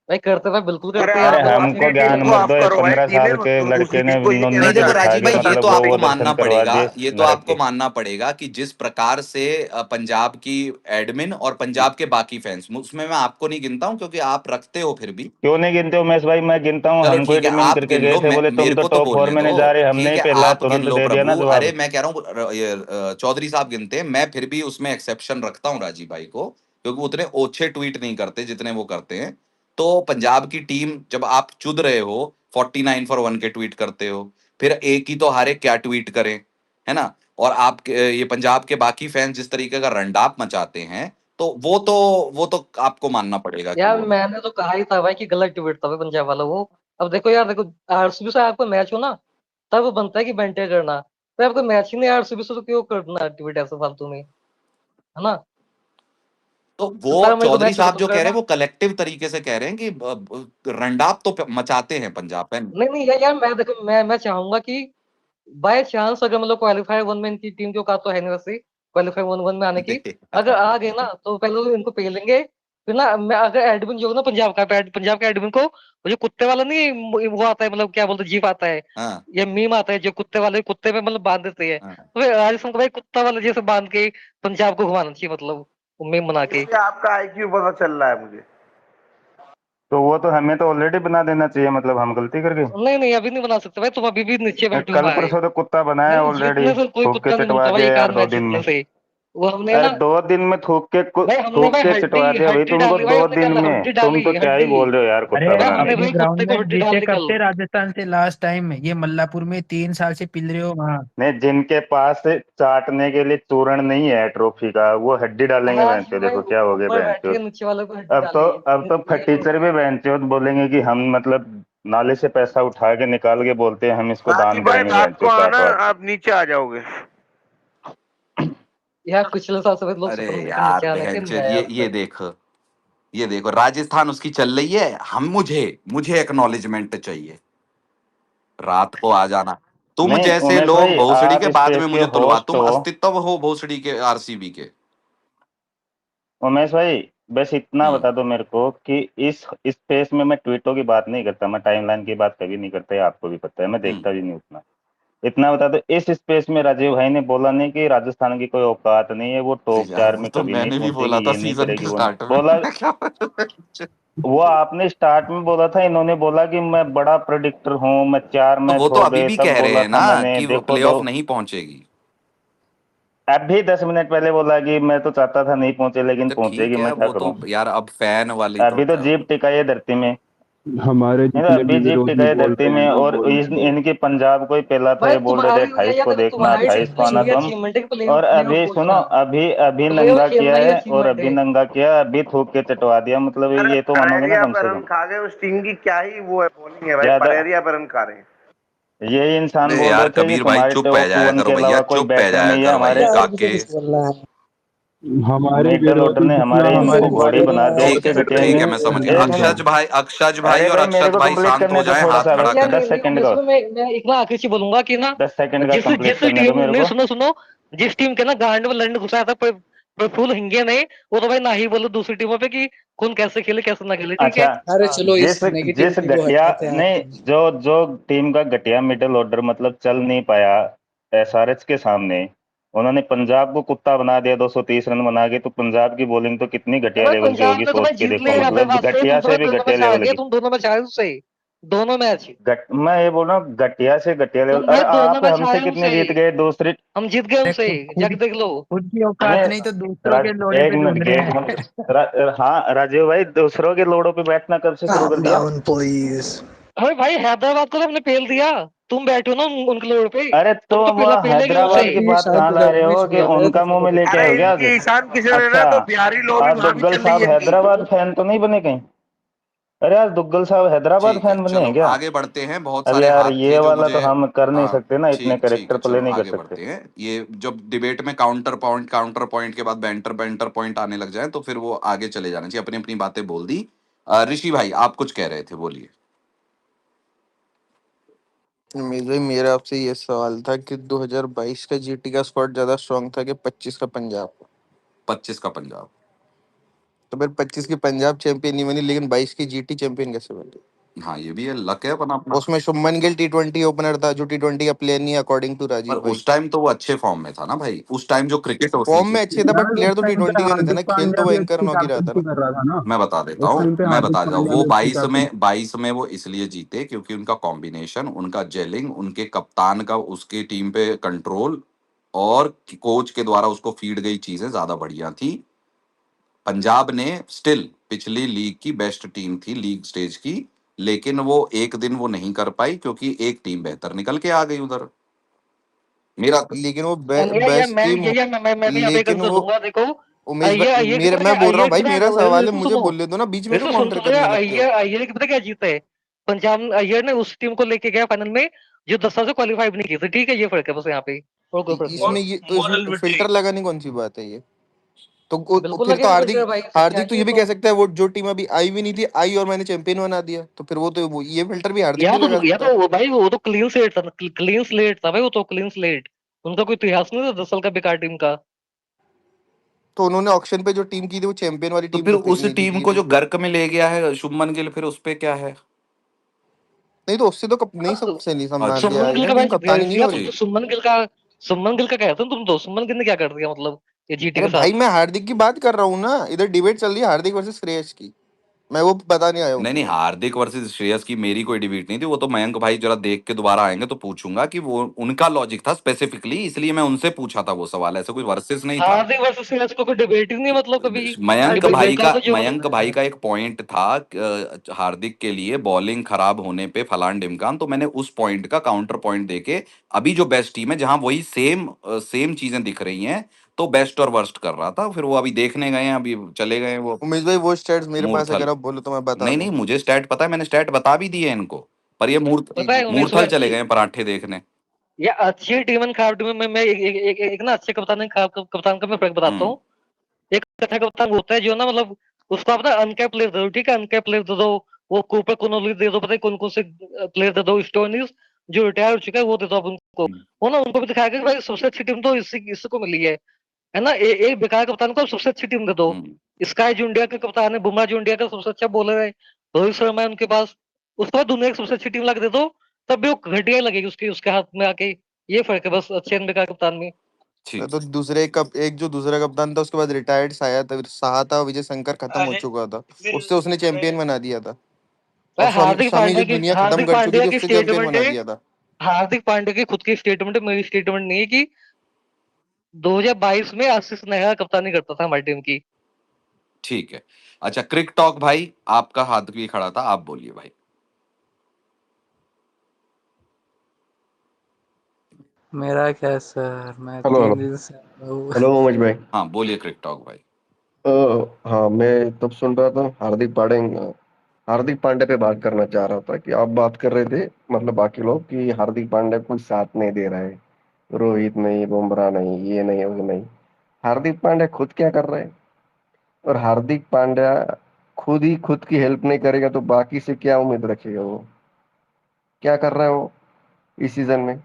भाई। करते भाई, बिल्कुल अरे करते हैं आप यार, अरे मतलब अपनी हमको अपने टीम ज्ञान टीम को को। मत आप दो। करो भाई, 15 साल डिले मत के करो लड़के दूसरी ने टीम को, ये कहना नहीं देखो चाह रहे हैं। राजीव नौनी भाई, ये मतलब तो आपको वो मानना दर्शन करवा पड़ेगा, दिए ये तो नरक आपको के। मानना पड़ेगा कि जिस प्रकार से पंजाब की एडमिन और पंजाब के बाकी फैंस, उसमें मैं आपको नहीं गिनता हूं क्योंकि आप रखते हो फिर भी। क्यों नहीं गिनते हो महेश भाई? मैं गिनता हूँ। चलो हमको ही ठीक है, डिमीन आप करके गिन गए लो, थे, बोले तुम मेरे तो को तो टॉप 4 बोलने में दो। नहीं जा रहे। हमने ठीक ही है, पहला आप गिन तुरंत लो दे दिया ना प्रभु। अरे जवाब। मैं कह रहा हूँ ये चौधरी साहब गिनते हैं, मैं फिर भी उसमें एक्सेप्शन रखता हूँ राजीव भाई को, क्योंकि उतने ओछे ट्वीट नहीं करते जितने वो करते हैं। तो पंजाब की टीम जब आप चुद रहे हो, 49 फॉर 1 के ट्वीट करते हो, फिर एक ही तो हारे, क्या ट्वीट करें, है ना? और आप ये पंजाब के बाकी फैंस जिस तरीके का रंडाप मचाते हैं, तो वो तो आपको मानना पड़ेगा कि यार वो मैंने तो कहा ही था भाई कि गलत ट्वीट था भाई पंजाब वाला वो। अब देखो यार, देखो आरसीबी से आपको मैच हो ना, तब बनता है कि बेंटे करना। तो आपको मैच ही नहीं आरसीबी से, तो क्यों करना ट्वीट ऐसे फालतू में, है ना? तो वो 17 मई को चौधरी मैच साहब खत्म जो कह रहे करना। हैं वो कलेक्टिव तरीके से कह रहे हैं कि रंडाप तो मचाते हैं पंजाब में। नहीं नहीं यार मैं देखो, मैं चाहूंगा कि बाय चांस अगर मतलब क्वालिफाई वन में इनकी टीम की औकात तो है नहीं वैसे क्वालिफाई वन में आने की। अगर आ गए ना तो पहले तो इनको पेलेंगे। फिर ना मैं अगर एडमिन जो है ना पंजाब का एडमिन को, वो जो कुत्ते वाला नहीं वो आता है, मतलब क्या बोलते जीप आता है, हाँ ये मीम आता है जो कुत्ते वाले, कुत्ते में मतलब बांध देते हैं, हाँ। तो फिर राजस्थान को भाई कुत्ता वाले जैसे बांध के पंजाब को घुमाना चाहिए, मतलब मीम बना के। ये आपका आईक्यू पता चल रहा है मुझे। तो वो तो हमें तो ऑलरेडी बना देना चाहिए, मतलब हम गलती कर गए। नहीं नहीं अभी नहीं बना सकते भाई, तुम अभी भी नीचे बैठे हो कल भाई। परसों तो कुत्ता बनाया नहीं ऑलरेडी, जीतने से कोई थूक के कुत्ता नहीं चटवा बनता भाई, दिया एक आध यार 2 मैच दिन जीतने में। से। वो हमने अरे ना 2 दिन में भाई, हमने थूक भाई के हड्डी चटवा दिया भाई हड्डी तुमको डाली भाई, 2 हमने दिन कल में। हड्डी तुम डाली तो क्या ही हड्डी। बोल रहे हो यार अरे कुत्ता भाई बनाने हमने का। अपने भाई ग्राउंड कुत्ते को में हड्डी जीते डाली कब कल। थे राजस्थान से लास्ट टाइम में? ये मल्लापुर में 3 साल से पिल रहे हो वहां। नहीं, जिनके पास चाटने के लिए चूर्ण नहीं है ट्रॉफी का, वो हड्डी डालेंगे आज बहन भी चो। भाई देखो क्या हो गए ऊपर बहन बैठे चो। के नीचे वाले को हड्डी अब तो डाली है। फटीचर भी बहन चो बोलेंगे कि हम मतलब नाले से पैसा उठा के निकाल के बोलते हैं हम इसको राजीव दान भाई करेंगे बहन रात चो को चाट आना, वाट के। आप नीचे आ जाओगे। यार पिछले साल सभी लोग अरे सपने देखे नीचे यार आने के, बहन मैं ये देखो राजस्थान उसकी चल रही है, हम मुझे मुझे एक्नॉलेजमेंट चाहिए। रात को आ जाना। तुम नहीं जैसे उमेश लोग भाई, भोसड़ी आप के इस बाद पेज में के मुझे तुलवा, होस्ट तुम हो। अस्तित्व हो भोसड़ी के, आरसीबी के। उमेश भाई, बस इतना हम्म। बता दो मेरे को कि इस स्पेस में मैं ट्वीटों की बात नहीं करता, मैं टाइमलाइन की बात कभी नहीं करता, ये आपको भी पता है, मैं देखता भी नहीं उतना। इतना बता दो, इस स्पेस में राजीव भाई ने बोला नहीं कि राजस्थान की कोई औकात नहीं है, वो टॉप यार 4 वो में तो कभी नहीं मैंने भी बोला पहुंचेगी, था ये नहीं सीजन करेगी, के वो स्टार्ट में। बोला। मैं क्या वो आपने स्टार्ट में बोला था, इन्होंने बोला कि मैं बड़ा प्रेडिक्टर हूँ, मैं 4 तो मैच वो तो हो अभी गए भी तब कह रहे बोला हैं था ना मैंने, कि वो देखो प्लेऑफ दो। नहीं पहुंचेगी। अभी 10 मिनट पहले बोला कि मैं तो चाहता था नहीं पहुंचे, लेकिन तो पहुंचेगी, ठीक है, मैं क्या वो तो करूं। यार अब फैन वाली तो अभी तो क्या। जीप टिकाई है धरती में। हमारे नहीं तो जितने भी अभी जीप विरोधी टिकाई है बोल धरती रहे हैं में, ना और बोलने दो। इनकी पंजाब को ही पहला था, भाई ये बोल रहे थे 28 या को तो देखना, तुम्हारी 28 को आना ये तुम। अचीवमेंट है प्ले और प्ले ऑफ अभी सुनो, पहुंचना। अभी प्ले ऑफ नंगा किया खेलना ही है, और अचीवमेंट अभी है। नंगा किया, अभी थूक के चटवा दिया, मतलब अरे ये तो मानोगे ना परेरिया कम पर से रन कम। खा गए, उस टीम की क्या ही वो है, बॉलिंग है भाई, ज्यादा परेरिया पर रन खा रहे हैं। यही इंसान अरे बोल यार रहे थे कि कबीर भाई तुम्हारे चुप रह टॉप जाया 1 करो के भैया, अलावा कोई चुप रह बैटर जाया नहीं है कर भाई हमारे। काके। हमारे मिडल ऑर्डर विरोधी ने जितना हमारे हमारी इनको घोड़ी बॉलिंग बना दिया, ठीक उससे है घटिया ठीक है, नहीं। मैं समझ गया। एक मिनट, अक्षज भाई अरे और भाई मेरे अक्षत को भाई कंप्लीट शांत हो करने दो जाएं, थोड़ा हाथ सा, खड़ा बस यार करें। 10 सेकंड का। जिसमें मैं इतना आखिर से बोलूंगा कि ना 10 सेकंड का जिस कंप्लीट जिस करने दो टीम मेरे ने को। सुनो जिस टीम के ना गांड में लंड घुसाया था प्रफुल हिंगे ने, वो तो भाई ना ही बोलो दूसरी टीमों पे कि कौन कैसे खेले कैसे ना खेले, ठीक है। अच्छा, जिस जिस घटिया नहीं, जो जो टीम का घटिया मिडिल ऑर्डर मतलब चल नहीं पाया एसआरएच के सामने, उन्होंने पंजाब को कुत्ता बना दिया 230 रन बना के, तो पंजाब की बॉलिंग तो कितनी घटिया भाई लेवल की पंजाब होगी, ने तो सोच भाई के जीत देखो, लिया अपने मतलब पास से, घटिया तुम तो से भाई भी दोनों घटिया मैच आ लेवल गए, की। तुम दोनों मैच आए उससे, दोनों मैच। मैं ये बोल रहा हूँ घटिया से घटिया लेवल। तुम अरे भाई दोनों आप मैच हमसे आए कितने उनसे, जीत गए दूसरी। हम जीत गए उनसे, जाके देख लो। नहीं एक मिनट के एक मिनट हाँ राजीव भाई, दूसरों के लोड़ों पे बैठना कब से शुरू कर दिया। अरे भाई हैदराबाद को तो हमने पेल दिया, तुम बैठे हो ना उनके लोड़ पे, अरे तो तुम तो वो पहला पेलेगे उनसे। हैदराबाद की बात कहाँ ला रहे हो कि उनका मुंह में लेके अरे आओ क्या आज। इनकी ईशान किशन है ना, अच्छा, तो बिहारी लो भी आज वहां भी दुग्गल चल रही साहब है इनकी। हैदराबाद फैन तो नहीं बने कहीं। अरे आज दुग्गल साहब हैदराबाद ठीक है फैन बने चलो हैं क्या। आगे बढ़ते हैं, बहुत अब सारे यार हाथ ये थे जो वाला मुझे। तो हम कर नहीं हाँ सकते ना, इतने ठीक करेक्टर है प्ले चलो नहीं कर आगे सकते। बढ़ते हैं। ये जब डिबेट में काउंटर पॉइंट के बाद बैंटर बैंटर पॉइंट आने लग जाए तो फिर वो आगे चले जाना चाहिए, अपनी अपनी बातें बोल दी। ऋषि भाई आप कुछ कह रहे थे, बोलिए। मेरा आपसे ये सवाल था कि 2022 का जीटी का स्क्वाड ज्यादा स्ट्रांग था कि 25 का पंजाब। 25 का पंजाब। तो फिर 25 की पंजाब चैंपियन नहीं बनी, लेकिन 22 की जीटी चैंपियन कैसे बनी। हाँ ये भी है, लक है अपना अपना। उसमें शुभमन गिल T20 ओपनर था, जो T20 का प्लेयर नहीं है अकॉर्डिंग टू पर राजीव भाई। उस टाइम तो वो अच्छे फॉर्म में था ना भाई, उस टाइम जो क्रिकेट होती फॉर्म थी। में अच्छे था, बट प्लेयर तो T20 का नहीं था ना, खेल तो वो एंकर नॉक ही रहा था ना। कर रहा था ना। मैं बता देता उस हूँ टाइम पे मैं हार्दिक बता देता हूँ पांड्या वो भी अच्छी 22 में वो इसलिए जीते क्योंकि उनका कॉम्बिनेशन, उनका जेलिंग, उनके कप्तान का उसकी टीम पे कंट्रोल और कोच के द्वारा उसको फीड गई चीजें ज्यादा बढ़िया थी। पंजाब ने स्टिल पिछली लीग की बेस्ट टीम थी, लीग स्टेज की, लेकिन वो एक दिन वो नहीं कर पाई क्योंकि एक टीम बेहतर निकल के आ गई उधर। मेरा लेकिन वो ये बेस्ट मैं टीम। ये मैं भी यहाँ पे एक लेकिन आंसर वो दूंगा, देखो। उमेश भाई, ये मेरे पता मैं क्या, बोल रहा हूँ भाई, पता मेरा है, सवाल है, इसको मुझे सुनो, बोलने दो ना, बीच में क्यों इसको सुन काउंटर तो करने लगते हो। की पता क्या जीता है पंजाब, अय्यर ने उस टीम को लेके गया फाइनल में जो 10 साल से क्वालिफाई भी नहीं की थी, ठीक है, ये फर्क है बस यहाँ पे, और कोई फर्क नहीं है। इसमें ये तो इसमें फिल्टर लगाने कौन सी बात है ये। तो बिल्कुल फिर तो लगे हार्दिक, भाई, हार्दिक तो चाहिए ये भी तो। कह सकता है वो जो टीम अभी आई भी नहीं थी, आई और मैंने चैंपियन बना दिया, तो फिर वो तो ये फिल्टर भी हार्दिक नहीं लगा या सकता। तो भाई वो तो क्लीन स्लेट था भाई, वो तो क्लीन स्लेट, उनका कोई इतिहास नहीं था 10 साल का बेकार टीम का। तो उन्होंने ऑक्शन पे जो टीम की थी वो चैंपियन वाली तो टीम फिर तो उस टीम की को थी। जो गर्क में ले गया है शुभमन गिल, फिर उस पे क्या है। नहीं तो उससे तो नहीं सब से नहीं संभाल अच्छा लिया सुमन गिल है, का टीम भाई कप्तानी नहीं या हो तुम रही। तो सुमन गिल का कहते हो तुम, तो सुमन गिल ने क्या कर दिया मतलब ये जीटी अरे के भाई साथ। मैं हार्दिक की बात कर रहा हूँ ना, इधर डिबेट चल रही है हार्दिक वर्सेस श्रेयस की, मैं वो बताने आया हूँ नहीं नहीं, तुम्हें। हार्दिक वर्सेस श्रेयस की मेरी कोई डिबेट नहीं थी, वो तो मयंक भाई जरा देख के दोबारा आएंगे तो पूछूंगा कि वो उनका लॉजिक था स्पेसिफिकली, इसलिए मैं उनसे पूछा था वो सवाल, ऐसा कोई वर्सेस नहीं था। हार्दिक वर्सेस सीएस को कोई डिबेट ही नहीं मतलब कभी, डिबेट का तो जो मयंक भाई का एक पॉइंट था हार्दिक के लिए बॉलिंग खराब होने पे फलान ढिमकान, तो मैंने उस पॉइंट का काउंटर पॉइंट देके अभी जो बेस्ट टीम है जहां वही सेम चीजें दिख रही हैं, तो बेस्ट और वर्स्ट कर रहा था, फिर वो अभी देखने गए हैं, अभी चले गए हैं वो उमेश भाई वो स्टैट्स मेरे पास है, मूर्थल। अगर आप बोलो तो मैं बता नहीं दूं। नहीं, मुझे स्टैट पता है, मैंने स्टैट बता भी दिए इनको, पर ये जी पता जी है उमेश मूर्थल चले भाई, गए हैं पराठे देखने। ये अच्छी टीम एंड खराब टीम में मैं एक ना अच्छे कप्तान खराब कप्तान का मैं फर्क बताता हम्म। हूँ। एक अच्छा कप्तान वो होता है जो ना मतलब उसको आप ना अनकैप प्लेयर दे दो, ठीक है, अनकैप प्लेयर दे दो, वो कूपर कोनोली दे दो, पता है कौन कौन से प्लेयर दे दो, स्टोनिस, जो रिटायर हो चुका है वो दे दो आप उनको। वो ना उनको भी दिखाया कि भाई सबसे अच्छी टीम तो इसको मिली है ना। एक बेकार कप्तान को आप सबसे अच्छी टीम दे दो। स्काई जो इंडिया का कप्तान है, बुमराह जो इंडिया का सबसे अच्छा बॉलर है, रोहित शर्मा है उनके पास, उसके बाद दुनिया की सबसे अच्छी टीम ला के दे दो, तब भी वो घटिया लगेगी उसके हाथ में आके। ये फर्क है बस अच्छे एंड बेकार कप्तान में। तो दूसरे एक जो दूसरा कप्तान था उसके बाद रिटायर्ड साहा था, विजय शंकर खत्म हो चुका था, उससे उसने चैंपियन बना दिया था। और शमी जो दुनिया खत्म कर चुकी थी उससे चैंपियन बना दिया था। हार्दिक पांड्या की खुद की स्टेटमेंट है, मेरी स्टेटमेंट नहीं है, कि 2022 में आशीष नेहरा कप्तानी करता था हमारी टीम की। ठीक है। अच्छा, क्रिक टॉक भाई, आपका हाथ भी खड़ा था, आप बोलिए भाई। मेरा क्या सर, मैं हेलो 3 हेलो दिन से हेलो उमेश भाई। हाँ बोलिए क्रिक टॉक भाई। हाँ, मैं तब सुन रहा था हार्दिक पांड्या पे बात करना चाह रहा था कि आप बात कर रहे थे, मतलब बाकी लोग, कि हार्दिक पांड्या कोई साथ नहीं दे रहा है, रोहित नहीं, बुमराह नहीं, ये नहीं, वो नहीं। हार्दिक पांड्या खुद क्या कर रहा है? और हार्दिक पांड्या खुद ही खुद की हेल्प नहीं करेगा तो बाकी से क्या उम्मीद रखेगा? वो क्या कर रहा है वो इस सीजन में?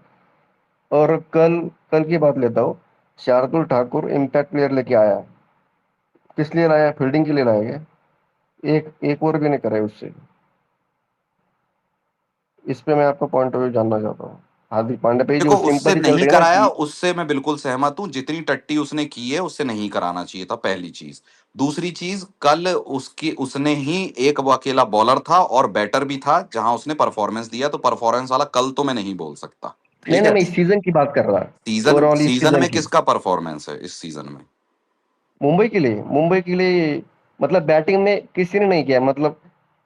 और कल कल की बात लेता हूँ, शार्दुल ठाकुर इम्पैक्ट प्लेयर लेके आया, किस लिए लाया? फील्डिंग के लिए लाया गया। एक एक ओवर भी नहीं कराए उससे। इस पे मैं आपका पॉइंट ऑफ व्यू जानना चाहता हूँ। हार्दिक पांड्या पे जो देखो, उससे सिंपथी चल नहीं रही है ना कराया, कि उससे मैं बिल्कुल सहमत हूं। जितनी टट्टी उसने की है उससे नहीं कराना चाहिए था, पहली चीज। दूसरी चीज, कल उसने ही एक वो अकेला बॉलर था और बैटर भी था जहां उसने परफॉर्मेंस दिया, तो परफॉर्मेंस वाला कल तो मैं नहीं बोल सकता। नहीं ठीक नहीं, है। मैं इस सीजन की बात कर रहा। सीजन ओवरऑल इस सीजन सीजन में की। किसका परफॉर्मेंस है इस सीजन में? मुंबई के लिए मतलब बैटिंग में किसी ने नहीं किया, मतलब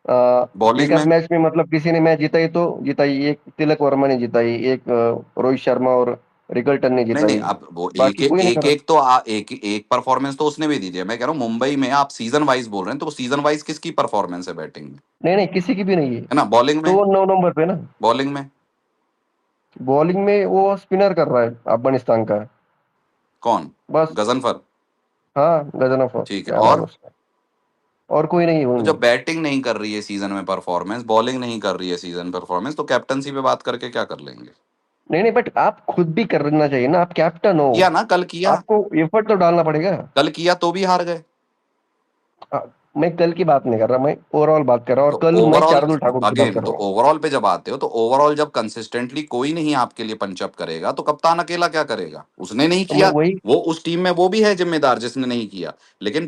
एक बॉलिंग आध में? मैच में, मतलब किसी ने मैच जिताई तो जिताई, एक तिलक वर्मा ने जिताई, एक रोहित शर्मा और रिकल्टन ने नहीं नहीं, जिताई, अब वो एक बाकी कोई नहीं एक करा। एक तो एक एक परफॉर्मेंस तो उसने भी दी है। मैं कह रहा हूँ मुंबई में आप सीजन वाइज बोल रहे हैं, तो सीजन वाइज किसकी परफॉर्मेंस है बैटिंग में? नहीं नहीं, किसी की भी नहीं है। है ना? बॉलिंग में? तो 9 नंबर पे ना। बॉलिंग में बॉलिंग में वो स्पिनर कर रहा है अफगानिस्तान का। कौन? बस। गजनफर? हाँ, गजनफर, ठीक है। क्या नाम है और उसका? और कोई नहीं है तो जब उनमें। बैटिंग नहीं कर रही है सीजन में परफॉर्मेंस, बॉलिंग नहीं कर रही है सीजन परफॉर्मेंस, तो कैप्टनसी पे बात करके क्या कर लेंगे? नहीं नहीं, बट आप खुद भी करना चाहिए ना, आप कैप्टन हो। किया ना, कल किया। आपको एफर्ट तो डालना पड़ेगा। कल किया तो भी हार गए। मैं कल की बात नहीं कर रहा, मैं ओवरऑल बात कर रहा हूँ, और तो कल मैं ओवरऑल, शार्दुल ठाकुर की बात अगेन कर तो रहा हूँ। ओवरऑल पे जब आते हो, तो ओवरऑल जब कंसिस्टेंटली कोई नहीं आपके लिए पंचअप करेगा, तो कप्तान अकेला क्या करेगा? उसने नहीं तो मैं किया। वही वो उस टीम में वो भी है जिम्मेदार जिसने नहीं किया, लेकिन